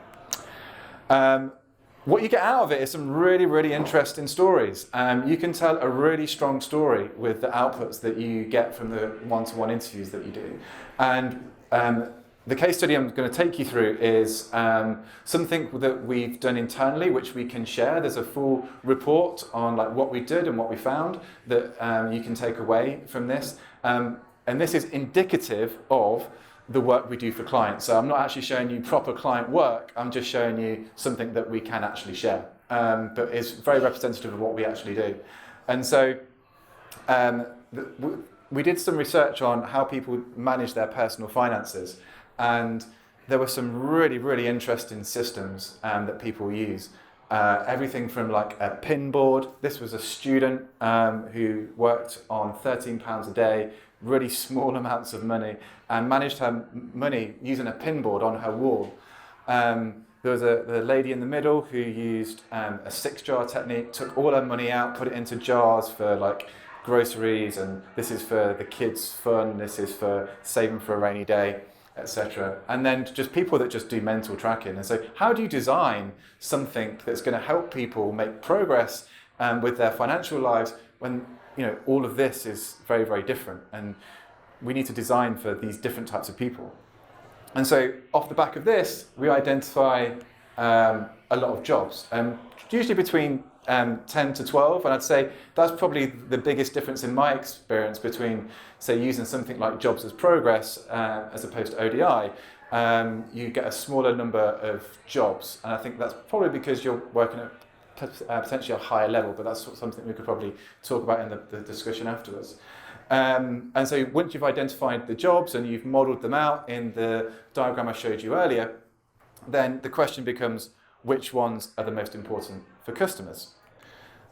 What you get out of it is some really, really interesting stories. You can tell a really strong story with the outputs that you get from the one-to-one interviews that you do. And the case study I'm going to take you through is something that we've done internally, which we can share. There's a full report on like what we did and what we found that you can take away from this. And this is indicative of the work we do for clients. So I'm not actually showing you proper client work, I'm just showing you something that we can actually share. But it's very representative of what we actually do. And so we did some research on how people manage their personal finances. And there were some really, really interesting systems that people use. Everything from like a pin board. This was a student who worked on £13 a day, really small amounts of money, and managed her money using a pin board on her wall. There was the lady in the middle who used a 6-jar technique, took all her money out, put it into jars for like groceries, and this is for the kids' fun, this is for saving for a rainy day, etc. And then just people that just do mental tracking. And so how do you design something that's going to help people make progress with their financial lives when all of this is very, very different, and we need to design for these different types of people. And so off the back of this, we identify a lot of jobs, usually between 10 to 12, and I'd say that's probably the biggest difference in my experience between, say, using something like jobs as progress as opposed to ODI. You get a smaller number of jobs, and I think that's probably because you're working at potentially a higher level, but that's something we could probably talk about in the discussion afterwards. And so once you've identified the jobs and you've modelled them out in the diagram I showed you earlier, then the question becomes, which ones are the most important for customers?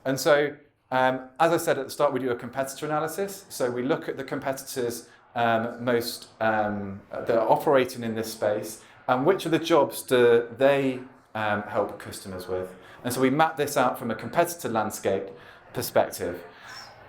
And so, as I said at the start, we do a competitor analysis. So we look at the competitors that are operating in this space, and which of the jobs do they help customers with. And so we map this out from a competitor landscape perspective.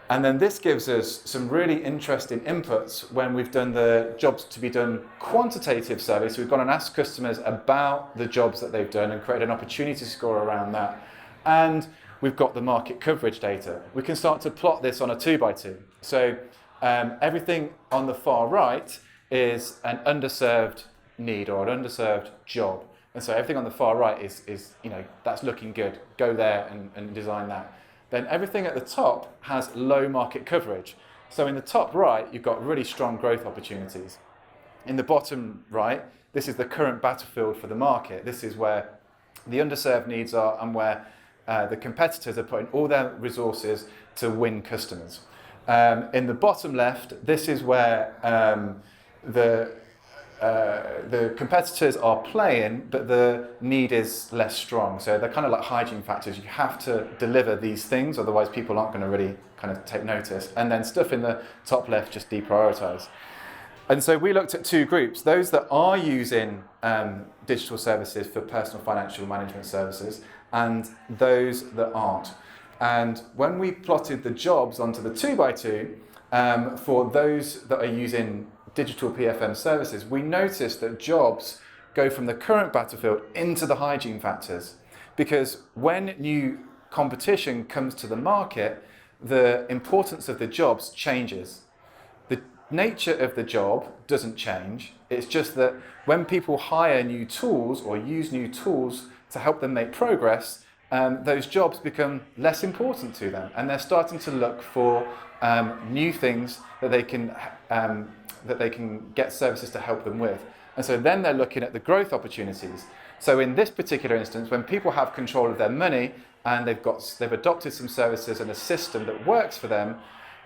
And then this gives us some really interesting inputs when we've done the jobs to be done quantitative survey. So we've gone and asked customers about the jobs that they've done and created an opportunity score around that. And we've got the market coverage data. We can start to plot this on a 2x2. So everything on the far right is an underserved need or an underserved job. And so everything on the far right is that's looking good. Go there and design that. Then everything at the top has low market coverage. So in the top right, you've got really strong growth opportunities. In the bottom right, this is the current battlefield for the market. This is where the underserved needs are and where the competitors are putting all their resources to win customers. In the bottom left, this is where the competitors are playing, but the need is less strong. So they're kind of like hygiene factors. You have to deliver these things, otherwise people aren't going to really kind of take notice. And then stuff in the top left, just deprioritize. And so we looked at two groups, those that are using digital services for personal financial management services and those that aren't. And when we plotted the jobs onto the 2x2, for those that are using digital PFM services, we noticed that jobs go from the current battlefield into the hygiene factors. Because when new competition comes to the market, the importance of the jobs changes. The nature of the job doesn't change. It's just that when people hire new tools or use new tools to help them make progress, those jobs become less important to them, and they're starting to look for new things that they can get services to help them with. And so then they're looking at the growth opportunities. So in this particular instance, when people have control of their money and they've adopted some services and a system that works for them,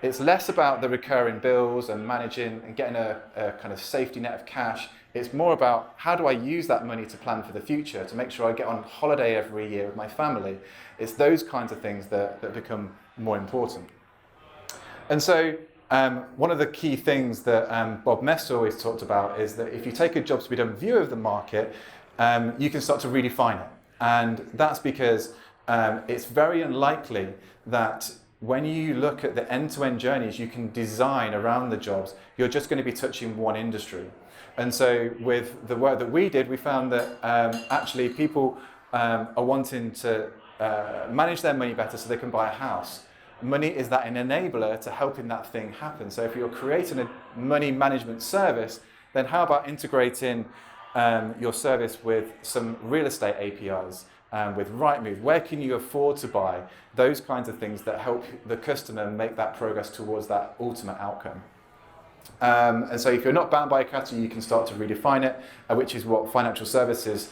it's less about the recurring bills and managing and getting a kind of safety net of cash. It's more about how do I use that money to plan for the future, to make sure I get on holiday every year with my family. It's those kinds of things that become more important. And so one of the key things that Bob Mess always talked about is that if you take a job to be done view of the market, you can start to redefine it. And that's because it's very unlikely that when you look at the end-to-end journeys you can design around the jobs, you're just going to be touching one industry. And so with the work that we did, we found that actually people are wanting to manage their money better so they can buy a house. Money is that an enabler to helping that thing happen. So if you're creating a money management service, then how about integrating your service with some real estate APIs, with Rightmove? Where can you afford to buy? Those kinds of things that help the customer make that progress towards that ultimate outcome. And so if you're not bound by a category, you can start to redefine it, which is what financial services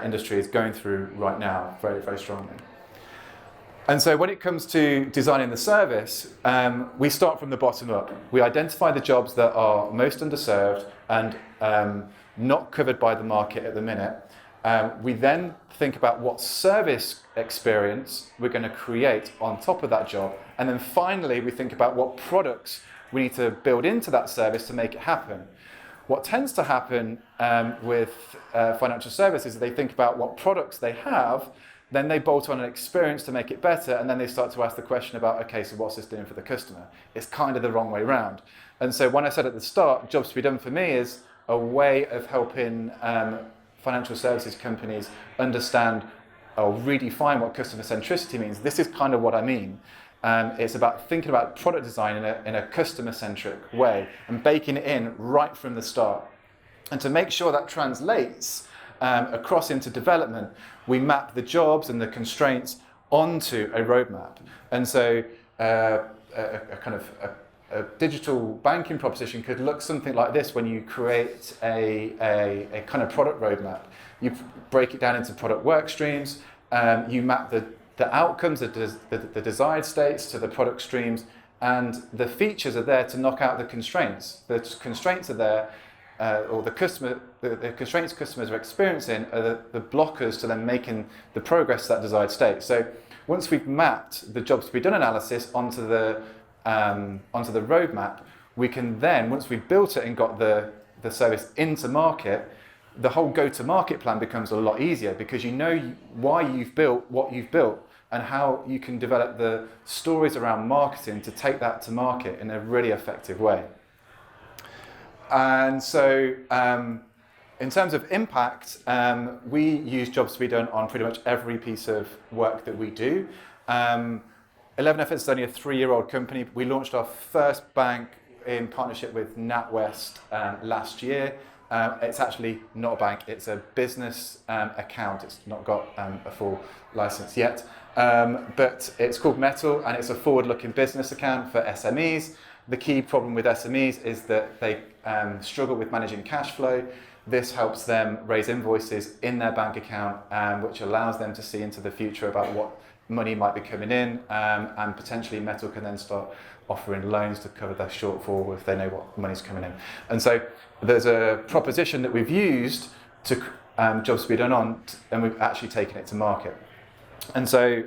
industry is going through right now very, very strongly. And so when it comes to designing the service, we start from the bottom up. We identify the jobs that are most underserved and not covered by the market at the minute. We then think about what service experience we're going to create on top of that job. And then finally, we think about what products we need to build into that service to make it happen. What tends to happen with financial services is they think about what products they have, then they bolt on an experience to make it better, and then they start to ask the question about, okay, so what's this doing for the customer? It's kind of the wrong way around. And so when I said at the start, jobs to be done for me is a way of helping financial services companies understand or redefine what customer centricity means. This is kind of what I mean. It's about thinking about product design in a customer-centric way and baking it in right from the start. And to make sure that translates across into development, we map the jobs and the constraints onto a roadmap. And so a digital banking proposition could look something like this when you create a kind of product roadmap. You break it down into product work streams, you map the outcomes, the desired states to the product streams, and the features are there to knock out the constraints. The constraints are there, or the constraints customers are experiencing are the blockers to them making the progress to that desired state. So once we've mapped the jobs to be done analysis onto the roadmap, we can then, once we've built it and got the service into market, the whole go-to-market plan becomes a lot easier because you know why you've built what you've built and how you can develop the stories around marketing to take that to market in a really effective way. And so in terms of impact, we use jobs to be done on pretty much every piece of work that we do. 11FS is only a 3-year-old company. We launched our first bank in partnership with NatWest last year. It's actually not a bank, it's a business account. It's not got a full license yet. But it's called Metal, and it's a forward-looking business account for SMEs. The key problem with SMEs is that they struggle with managing cash flow. This helps them raise invoices in their bank account, which allows them to see into the future about what money might be coming in, and potentially Metal can then start offering loans to cover their shortfall if they know what money's coming in. And so there's a proposition that we've used to jobs to be done on, and we've actually taken it to market. And so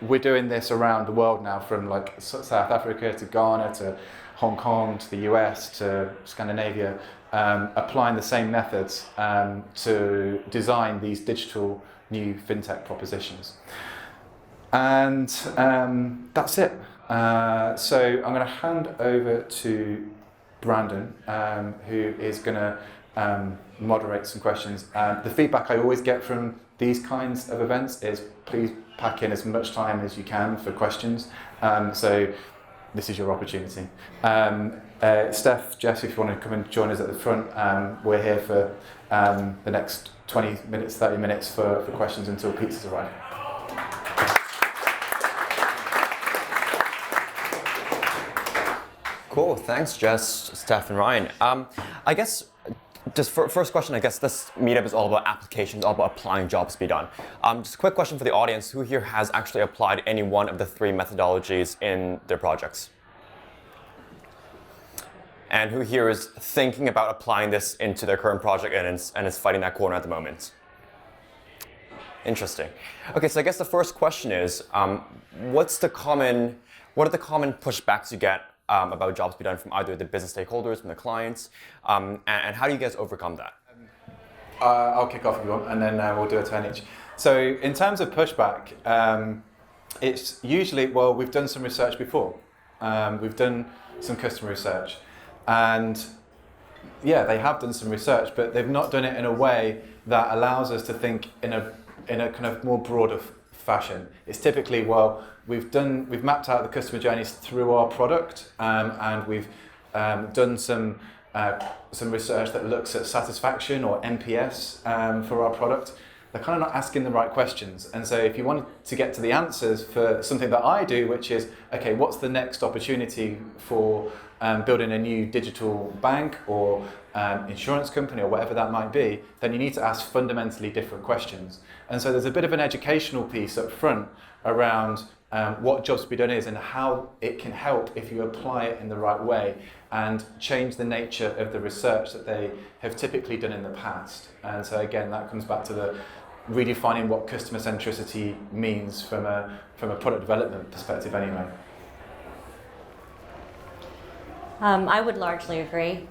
we're doing this around the world now, from like South Africa to Ghana to Hong Kong to the US to Scandinavia, applying the same methods to design these digital new fintech propositions. And that's it. So I'm going to hand over to Brandon, who is going to moderate some questions. The feedback I always get from these kinds of events is please pack in as much time as you can for questions. So this is your opportunity. Steph, Jess, if you want to come and join us at the front, we're here for the next 20 minutes, 30 minutes for questions until pizzas arrive. Cool, thanks Jess, Steph and Ryan. I guess, just first question, I guess this meetup is all about applications, all about applying jobs to be done. Just a quick question for the audience, who here has actually applied any one of the 3 methodologies in their projects? And who here is thinking about applying this into their current project and is fighting that corner at the moment? Interesting. Okay, so I guess the first question is, what are the common pushbacks you get about jobs to be done from either the business stakeholders, from the clients, and how do you guys overcome that? I'll kick off if you want, and then we'll do a turn each. So in terms of pushback, it's usually, well, we've done some research before. We've done some customer research, and yeah, they have done some research, but they've not done it in a way that allows us to think in a kind of more broader fashion. It's typically, well, we've mapped out the customer journeys through our product, and we've done some research that looks at satisfaction or NPS for our product. They're kind of not asking the right questions. And so if you want to get to the answers for something that I do, which is, okay, what's the next opportunity for building a new digital bank or insurance company or whatever that might be, then you need to ask fundamentally different questions. And so there's a bit of an educational piece up front around what jobs to be done is and how it can help if you apply it in the right way and change the nature of the research that they have typically done in the past. And so again, that comes back to the redefining what customer centricity means from a product development perspective anyway. I would largely agree.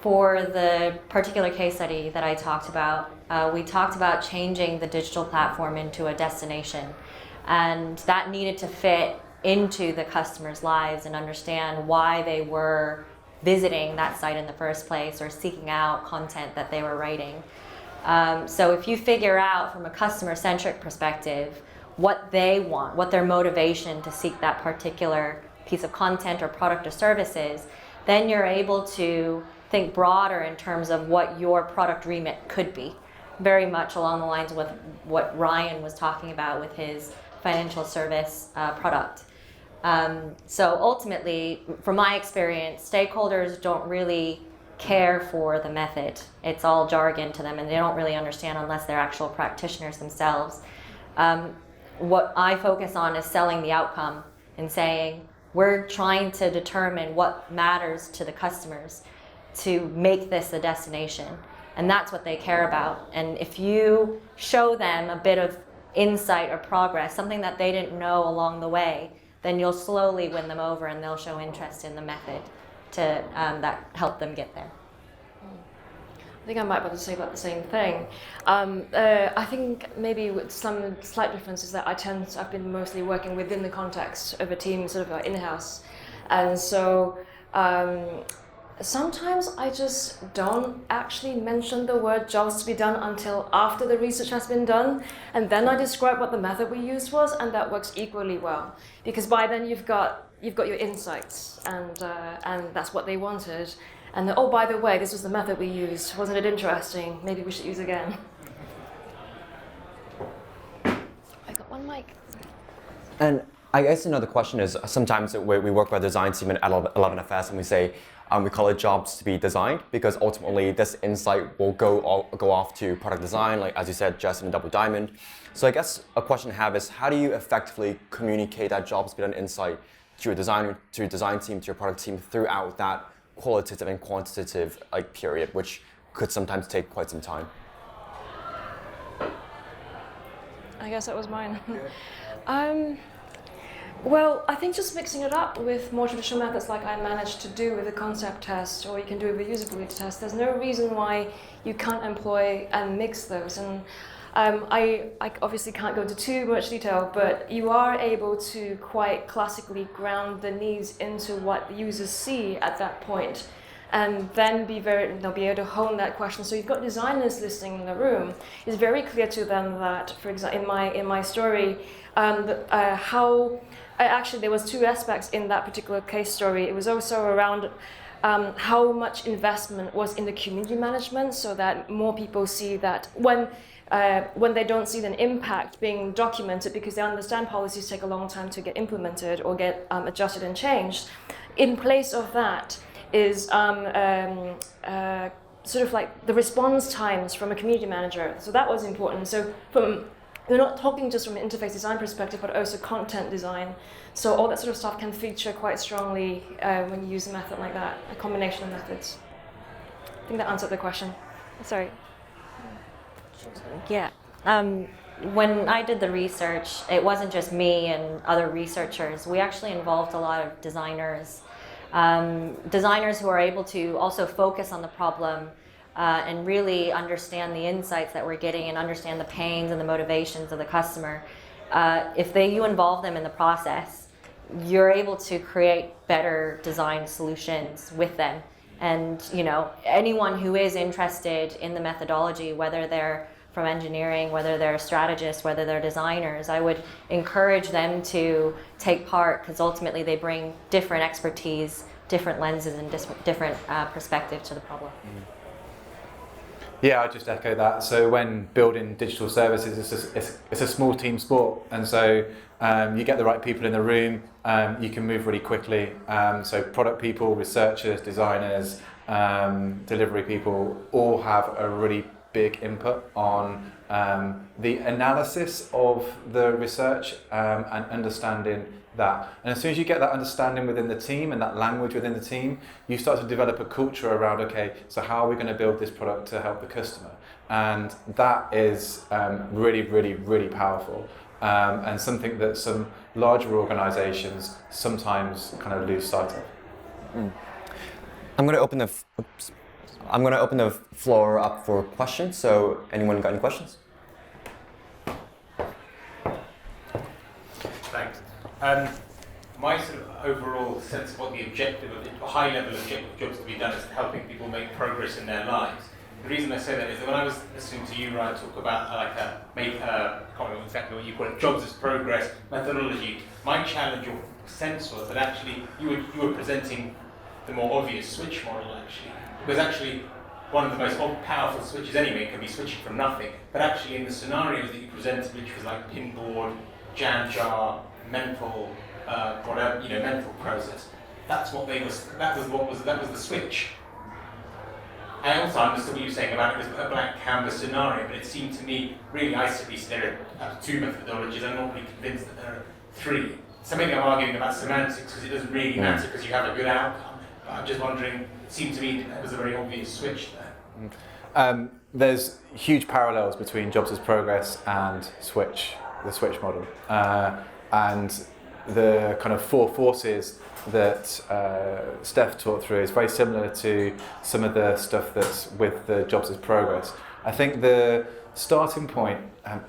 For the particular case study that I talked about, we talked about changing the digital platform into a destination, and that needed to fit into the customers' lives and understand why they were visiting that site in the first place or seeking out content that they were writing. So if you figure out from a customer-centric perspective what they want, what their motivation to seek that particular piece of content or product or service is, then you're able to think broader in terms of what your product remit could be. Very much along the lines with what Ryan was talking about with his financial service product. So ultimately, from my experience, stakeholders don't really care for the method. It's all jargon to them and they don't really understand unless they're actual practitioners themselves. What I focus on is selling the outcome and saying, we're trying to determine what matters to the customers to make this a destination. And that's what they care about. And if you show them a bit of insight or progress, something that they didn't know along the way, then you'll slowly win them over and they'll show interest in the method to that help them get there. I think I might be able to say about the same thing. I think maybe with some slight differences that I've been mostly working within the context of a team sort of in-house. And so sometimes I just don't actually mention the word jobs to be done until after the research has been done. And then I describe what the method we used was, and that works equally well. Because by then you've got your insights, and that's what they wanted. And oh, by the way, this was the method we used. Wasn't it interesting? Maybe we should use it again. I got one mic. And I guess another question is, sometimes we work with a design team at 11FS and we say, we call it jobs to be designed, because ultimately this insight will go off to product design, like as you said, Jess and Double Diamond. So I guess a question I have is, how do you effectively communicate that jobs to be done insight to your design team, to your product team throughout that qualitative and quantitative period, which could sometimes take quite some time? I guess that was mine. Well, I think just mixing it up with more traditional methods like I managed to do with a concept test, or you can do it with a usability test. There's no reason why you can't employ and mix those. And I obviously can't go into too much detail, but you are able to quite classically ground the needs into what the users see at that point. and then they'll be able to hone that question. So you've got designers listening in the room. It's very clear to them that, for example, in my story, actually there was two aspects in that particular case story. It was also around how much investment was in the community management, so that more people see that when they don't see an impact being documented, because they understand policies take a long time to get implemented or get adjusted and changed. In place of that is sort of like the response times from a community manager. So that was important. So we're not talking just from an interface design perspective, but also content design. So all that sort of stuff can feature quite strongly when you use a method like that, a combination of methods. I think that answered the question. Sorry. Yeah. When I did the research, it wasn't just me and other researchers. We actually involved a lot of designers. Designers who are able to also focus on the problem and really understand the insights that we're getting and understand the pains and the motivations of the customer. If you involve them in the process, you're able to create better design solutions with them. And anyone who is interested in the methodology, whether they're from engineering, whether they're strategists, whether they're designers, I would encourage them to take part, because ultimately they bring different expertise, different lenses, and different perspective to the problem. Yeah, I just echo that. So when building digital services, it's a small team sport, and so you get the right people in the room, you can move really quickly. So product people, researchers, designers, delivery people all have a really big input on the analysis of the research and understanding that. And as soon as you get that understanding within the team and that language within the team, you start to develop a culture around, okay, so how are we going to build this product to help the customer? And that is really, really, really powerful. And something that some larger organizations sometimes kind of lose sight of. I'm going to open the floor up for questions. So anyone got any questions? Thanks. My sort of overall sense of what the objective of a high-level objective of jobs to be done is helping people make progress in their lives. The reason I say that is that when I was listening to you, Ryan, talk about I can't remember exactly what you call it, jobs as progress methodology, my challenge or sense was that actually you were presenting the more obvious switch model actually. Because actually one of the most powerful switches anyway can be switching from nothing. But actually in the scenarios that you presented, which was like pinboard, jam jar, mental mental process, that was the switch. I also understood what you were saying about it was a blank canvas scenario, but it seemed to me really isolated. There are two methodologies. I'm not really convinced that there are three. So maybe I'm arguing about semantics because it doesn't really matter because you have a good outcome. But I'm just wondering, it seemed to me that was a very obvious switch there. There's huge parallels between jobs as progress and the switch model. And the kind of four forces that Steph talked through is very similar to some of the stuff that's with the jobs as progress. I think the starting point,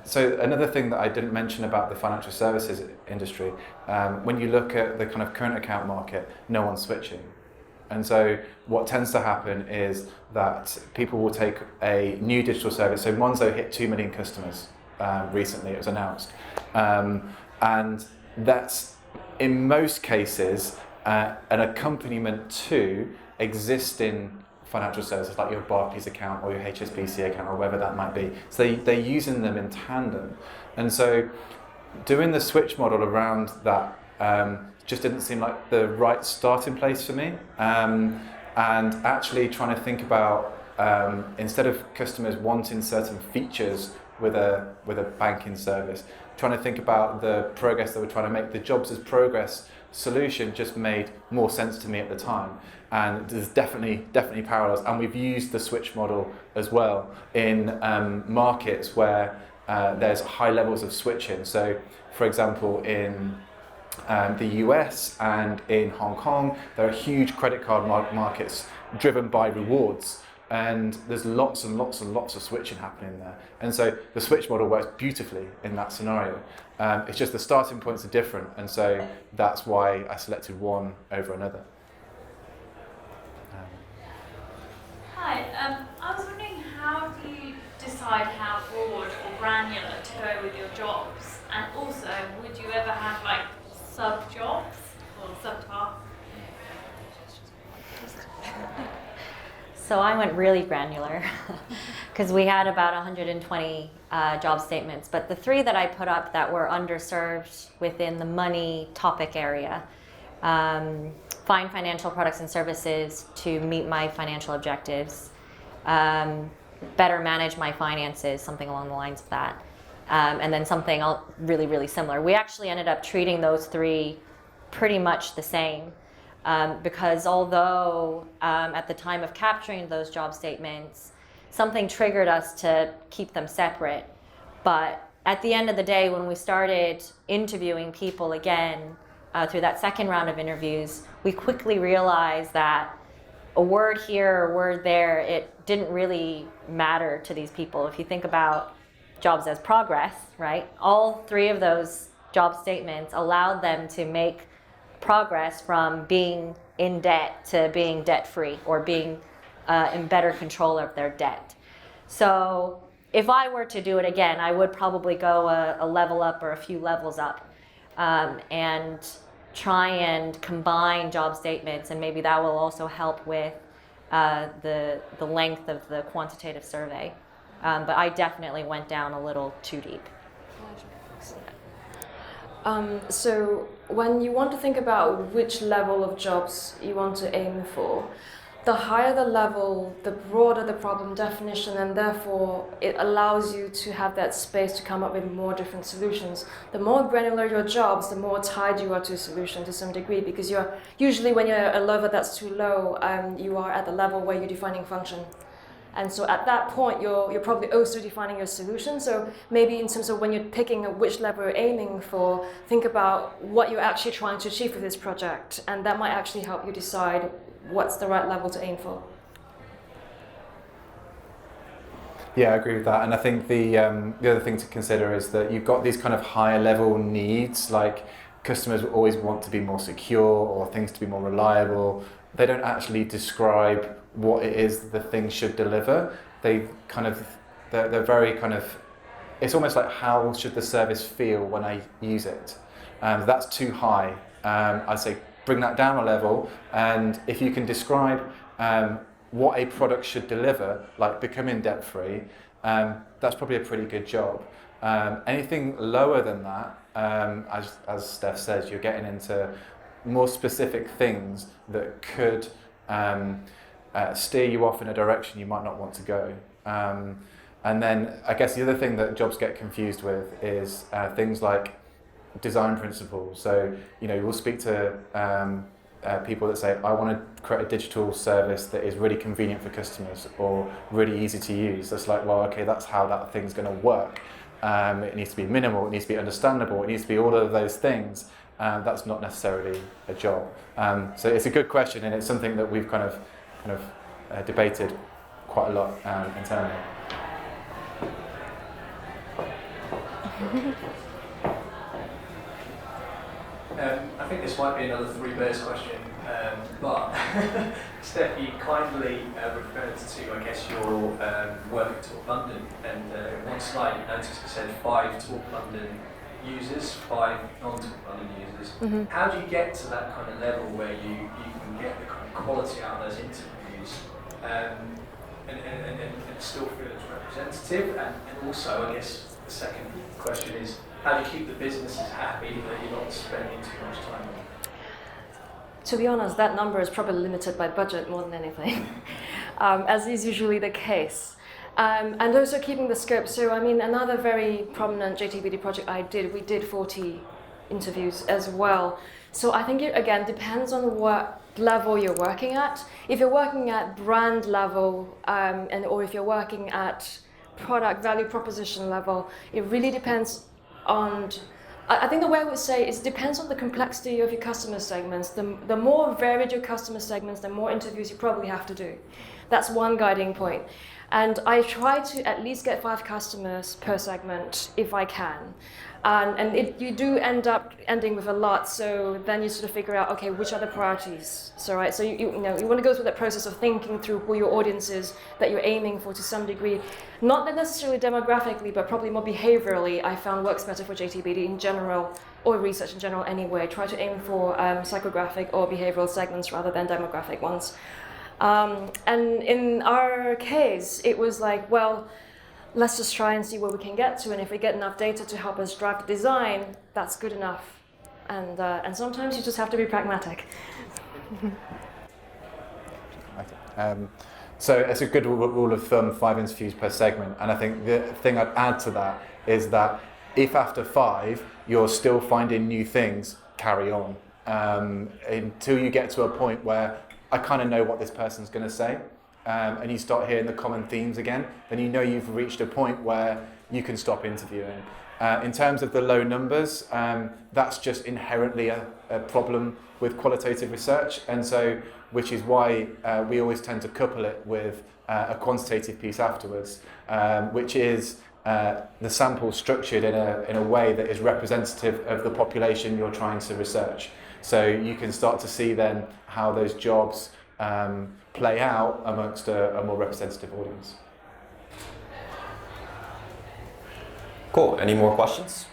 so another thing that I didn't mention about the financial services industry, when you look at the kind of current account market, no one's switching. And so what tends to happen is that people will take a new digital service. So Monzo hit 2 million customers recently, it was announced. And that's, in most cases, an accompaniment to existing financial services like your Barclays account or your HSBC account or whatever that might be. So they're using them in tandem. And so doing the switch model around that just didn't seem like the right starting place for me. And actually trying to think about, instead of customers wanting certain features with a banking service, trying to think about the progress that we're trying to make. The jobs as progress solution just made more sense to me at the time. And there's definitely parallels. And we've used the switch model as well in markets where there's high levels of switching. So, for example, in the US and in Hong Kong, there are huge credit card markets driven by rewards. And there's lots and lots and lots of switching happening there. And so the switch model works beautifully in that scenario. It's just the starting points are different. And so that's why I selected one over another. Hi, I was wondering, how do you decide how broad or granular to go with your jobs? And also, would you ever have like sub-jobs or sub-tasks? So I went really granular because we had about 120 job statements, but the 3 that I put up that were underserved within the money topic area, find financial products and services to meet my financial objectives, better manage my finances, something along the lines of that, and then something really, really similar. We actually ended up treating those 3 pretty much the same. Because although at the time of capturing those job statements, something triggered us to keep them separate. But at the end of the day, when we started interviewing people again through that second round of interviews, we quickly realized that a word here or a word there, it didn't really matter to these people. If you think about jobs as progress, right? All 3 of those job statements allowed them to make progress from being in debt to being debt-free or being in better control of their debt. So if I were to do it again, I would probably go a level up or a few levels up and try and combine job statements, and maybe that will also help with the length of the quantitative survey. But I definitely went down a little too deep. So when you want to think about which level of jobs you want to aim for, the higher the level, the broader the problem definition, and therefore it allows you to have that space to come up with more different solutions. The more granular your jobs, the more tied you are to a solution to some degree, because you're usually, when you're at a level that's too low, you are at the level where you're defining function. And so at that point, you're probably also defining your solution. So maybe in terms of when you're picking which level you're aiming for, think about what you're actually trying to achieve with this project. And that might actually help you decide what's the right level to aim for. Yeah, I agree with that. And I think the other thing to consider is that you've got these kind of higher level needs, like customers always want to be more secure or things to be more reliable. They don't actually describe what it is the thing should deliver. They're very kind of, it's almost like, how should the service feel when I use it? That's too high. I'd say bring that down a level, and if you can describe what a product should deliver, like becoming debt-free, that's probably a pretty good job. Anything lower than that, as Steph says, you're getting into more specific things that could steer you off in a direction you might not want to go. And then I guess the other thing that jobs get confused with is things like design principles. So, you know, we'll speak to people that say, I want to create a digital service that is really convenient for customers or really easy to use. That's like, well, okay, that's how that thing's going to work. It needs to be minimal, it needs to be understandable, it needs to be all of those things. That's not necessarily a job. So it's a good question, and it's something that we've kind of debated quite a lot internally. I think this might be another Three Bears question, but Steph, you kindly referred to, I guess, your work at Talk London, and one slide you noticed it said 5 Talk London users, 5 non-Talk London users. Mm-hmm. How do you get to that kind of level where you can get the kind of quality out of those interviews and still feel it's representative? And also, I guess the second question is, how do you keep the businesses happy that you're not spending too much time on? To be honest, that number is probably limited by budget more than anything, as is usually the case. And also keeping the scope. So, I mean, another very prominent JTBD project we did 40 interviews as well. So I think it, again, depends on what level you're working at. If you're working at brand level, or if you're working at product value proposition level, it really depends on, I think the way I would say is, it depends on the complexity of your customer segments. The more varied your customer segments, the more interviews you probably have to do. That's one guiding point. And I try to at least get 5 customers per segment if I can. You do end up ending with a lot, so then you sort of figure out, okay, which are the priorities? So right, so you want to go through that process of thinking through who your audience is that you're aiming for to some degree, not necessarily demographically, but probably more behaviorally. I found works better for JTBD in general, or research in general anyway. Try to aim for psychographic or behavioral segments rather than demographic ones. And in our case, it was like, well, let's just try and see where we can get to, and if we get enough data to help us drive the design, that's good enough. And sometimes you just have to be pragmatic. So it's a good rule of thumb, 5 interviews per segment. And I think the thing I'd add to that is that if after 5 you're still finding new things, carry on until you get to a point where I kind of know what this person's going to say. And you start hearing the common themes again, then you know you've reached a point where you can stop interviewing. In terms of the low numbers, that's just inherently a problem with qualitative research, and so which is why we always tend to couple it with a quantitative piece afterwards, which is the sample structured in a way that is representative of the population you're trying to research. So you can start to see then how those jobs play out amongst a more representative audience. Cool. Any more questions?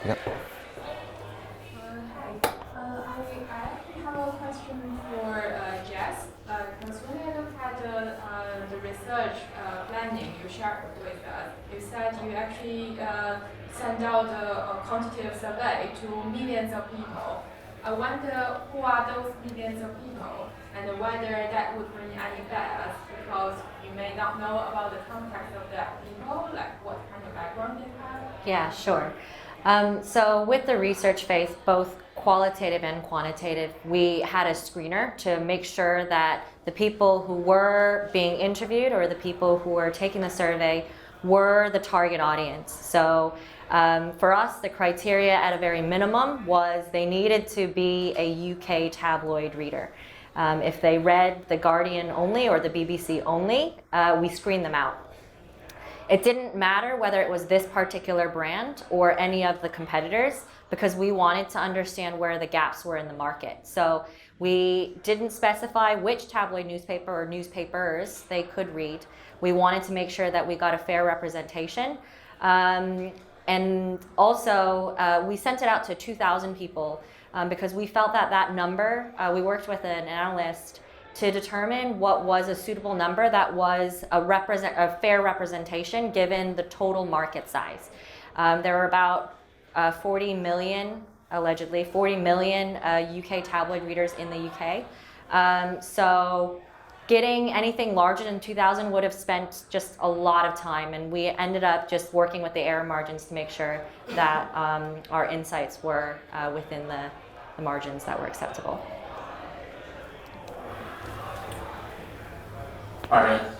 Yep. I actually have a question for Jess. Because when I look at the research planning you shared with us, you said you actually send out a quantitative survey to millions of people. I wonder who are those millions of people and whether that would bring any bias, because you may not know about the context of that people, like what kind of background they have. Yeah, sure. So with the research phase, both qualitative and quantitative, we had a screener to make sure that the people who were being interviewed or the people who were taking the survey were the target audience. So for us, the criteria at a very minimum was they needed to be a UK tabloid reader. If they read The Guardian only or the BBC only, we screened them out. It didn't matter whether it was this particular brand or any of the competitors, because we wanted to understand where the gaps were in the market. So we didn't specify which tabloid newspaper or newspapers they could read. We wanted to make sure that we got a fair representation. And also, we sent it out to 2,000 people because we felt that that number, we worked with an analyst to determine what was a suitable number that was a fair representation given the total market size. There were about 40 million, allegedly, 40 million UK tabloid readers in the UK. So getting anything larger than 2,000 would have spent just a lot of time, and we ended up just working with the error margins to make sure that our insights were within the margins that were acceptable. Hi there.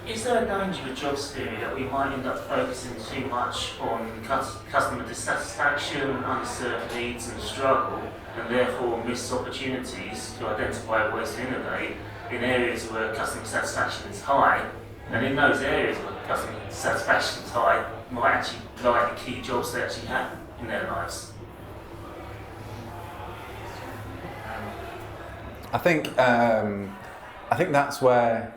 Is there a danger with jobs theory that we might end up focusing too much on customer dissatisfaction, underserved needs and struggle, and therefore miss opportunities to identify ways to innovate in areas where customer satisfaction is high, and in those areas where customer satisfaction is high, might actually lie the key jobs they actually have in their lives? I think that's where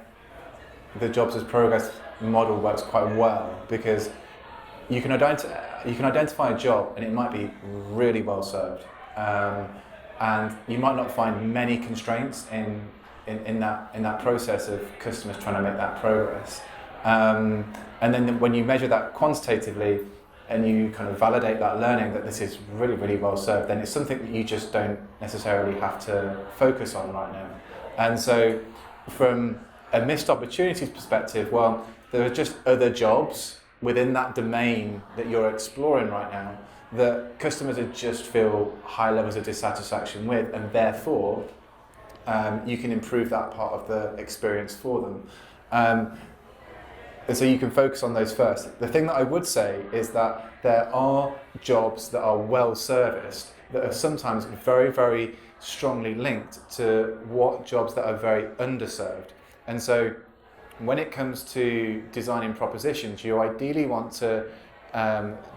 the jobs as progress model works quite well, because you can identify a job and it might be really well served, and you might not find many constraints in that process of customers trying to make that progress, and then when you measure that quantitatively and you kind of validate that learning that this is really, really well served, then it's something that you just don't necessarily have to focus on right now. And so from a missed opportunities perspective, well, there are just other jobs within that domain that you're exploring right now that customers just feel high levels of dissatisfaction with, and therefore you can improve that part of the experience for them. And so you can focus on those first. The thing that I would say is that there are jobs that are well serviced that are sometimes very, very strongly linked to what jobs that are very underserved. And so when it comes to designing propositions, you ideally want to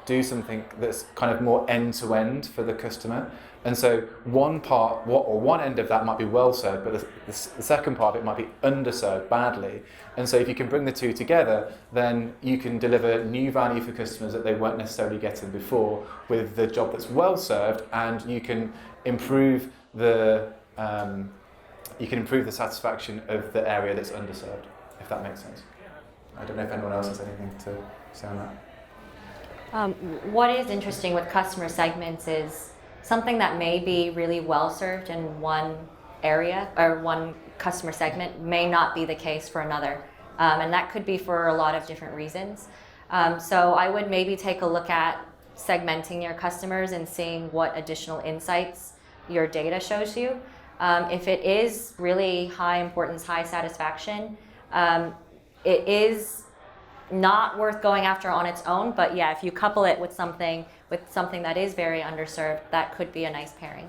do something that's kind of more end-to-end for the customer. And so one end of that might be well served, but the second part of it might be underserved badly. And so if you can bring the two together, then you can deliver new value for customers that they weren't necessarily getting before with the job that's well served, and you can improve the satisfaction of the area that's underserved, if that makes sense. I don't know if anyone else has anything to say on that. What is interesting with customer segments is something that may be really well served in one area or one customer segment may not be the case for another. And that could be for a lot of different reasons. So I would maybe take a look at segmenting your customers and seeing what additional insights your data shows you. If it is really high importance, high satisfaction, it is not worth going after on its own, but yeah, if you couple it with something that is very underserved, that could be a nice pairing.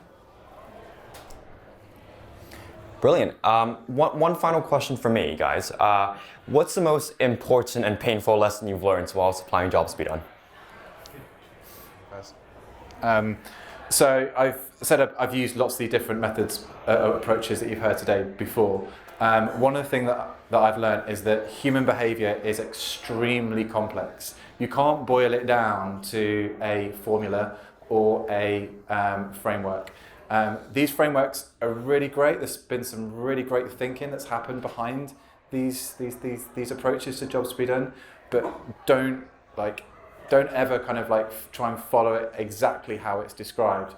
Brilliant. One final question for me, guys. What's the most important and painful lesson you've learned while applying jobs to be done? So I've used lots of the different methods, approaches that you've heard today before. One of the things that I've learned is that human behaviour is extremely complex. You can't boil it down to a formula or a framework. These frameworks are really great. There's been some really great thinking that's happened behind these approaches to jobs to be done, but don't ever kind of like try and follow it exactly how it's described.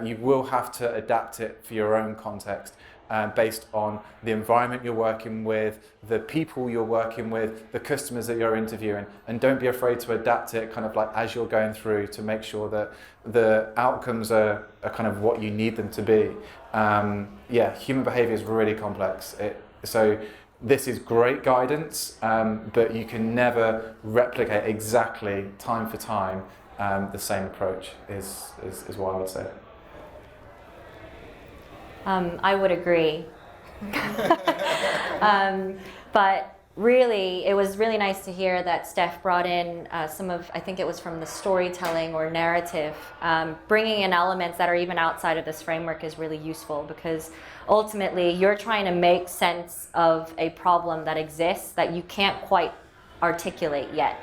You will have to adapt it for your own context, based on the environment you're working with, the people you're working with, the customers that you're interviewing, and don't be afraid to adapt it kind of like as you're going through to make sure that the outcomes are kind of what you need them to be. Human behaviour is really complex. So this is great guidance, but you can never replicate exactly time for time the same approach is what I would say. I would agree. But really, it was really nice to hear that Steph brought in some of, I think it was from the storytelling or narrative. Bringing in elements that are even outside of this framework is really useful, because ultimately you're trying to make sense of a problem that exists that you can't quite articulate yet.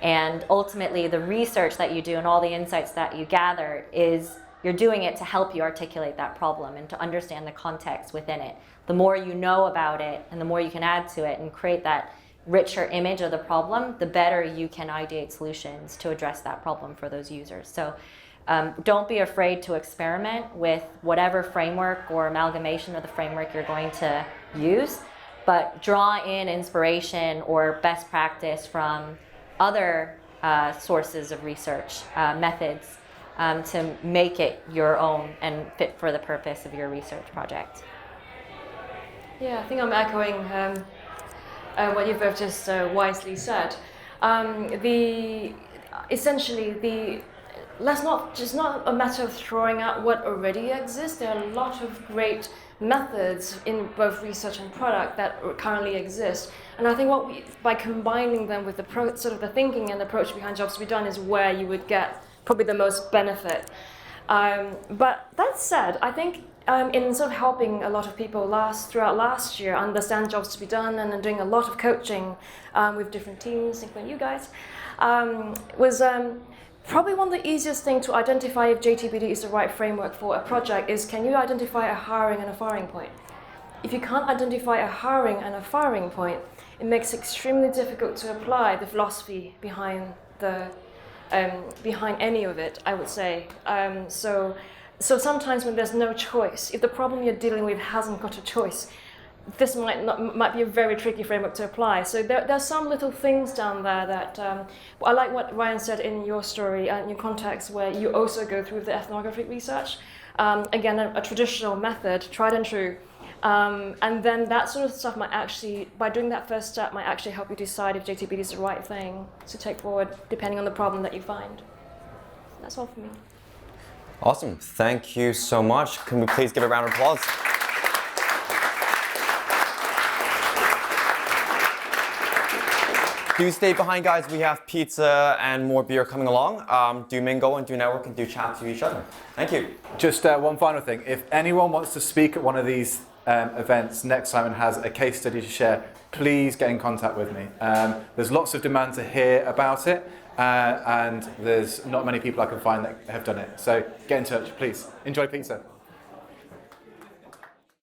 And ultimately the research that you do and all the insights that you gather is you're doing it to help you articulate that problem and to understand the context within it. The more you know about it and the more you can add to it and create that richer image of the problem, the better you can ideate solutions to address that problem for those users. So don't be afraid to experiment with whatever framework or amalgamation of the framework you're going to use, but draw in inspiration or best practice from other sources of research, methods, to make it your own and fit for the purpose of your research project. Yeah, I think I'm echoing what you've both just wisely said. It's not a matter of throwing out what already exists. There are a lot of great methods in both research and product that currently exist. And I think by combining them with the thinking and approach behind jobs to be done is where you would get probably the most benefit. But that said, I think in sort of helping a lot of people throughout last year understand jobs to be done and doing a lot of coaching with different teams, including you guys, was probably one of the easiest things to identify if JTBD is the right framework for a project is, can you identify a hiring and a firing point? If you can't identify a hiring and a firing point, it makes it extremely difficult to apply the philosophy behind any of it, I would say. So sometimes when there's no choice, if the problem you're dealing with hasn't got a choice, this might be a very tricky framework to apply. So there's some little things down there that I like what Ryan said in your story and your context, where you also go through the ethnographic research. Again, a traditional method, tried and true. And then that sort of stuff might actually, by doing that first step, might actually help you decide if JTBD is the right thing to take forward, depending on the problem that you find. That's all for me. Awesome. Thank you so much. Can we please give a round of applause? Do stay behind, guys. We have pizza and more beer coming along. Do mingle and do network and do chat to each other. Thank you. Just one final thing. If anyone wants to speak at one of these events next time and has a case study to share, please get in contact with me. There's lots of demand to hear about it, and there's not many people I can find that have done it. So get in touch, please. Enjoy pizza.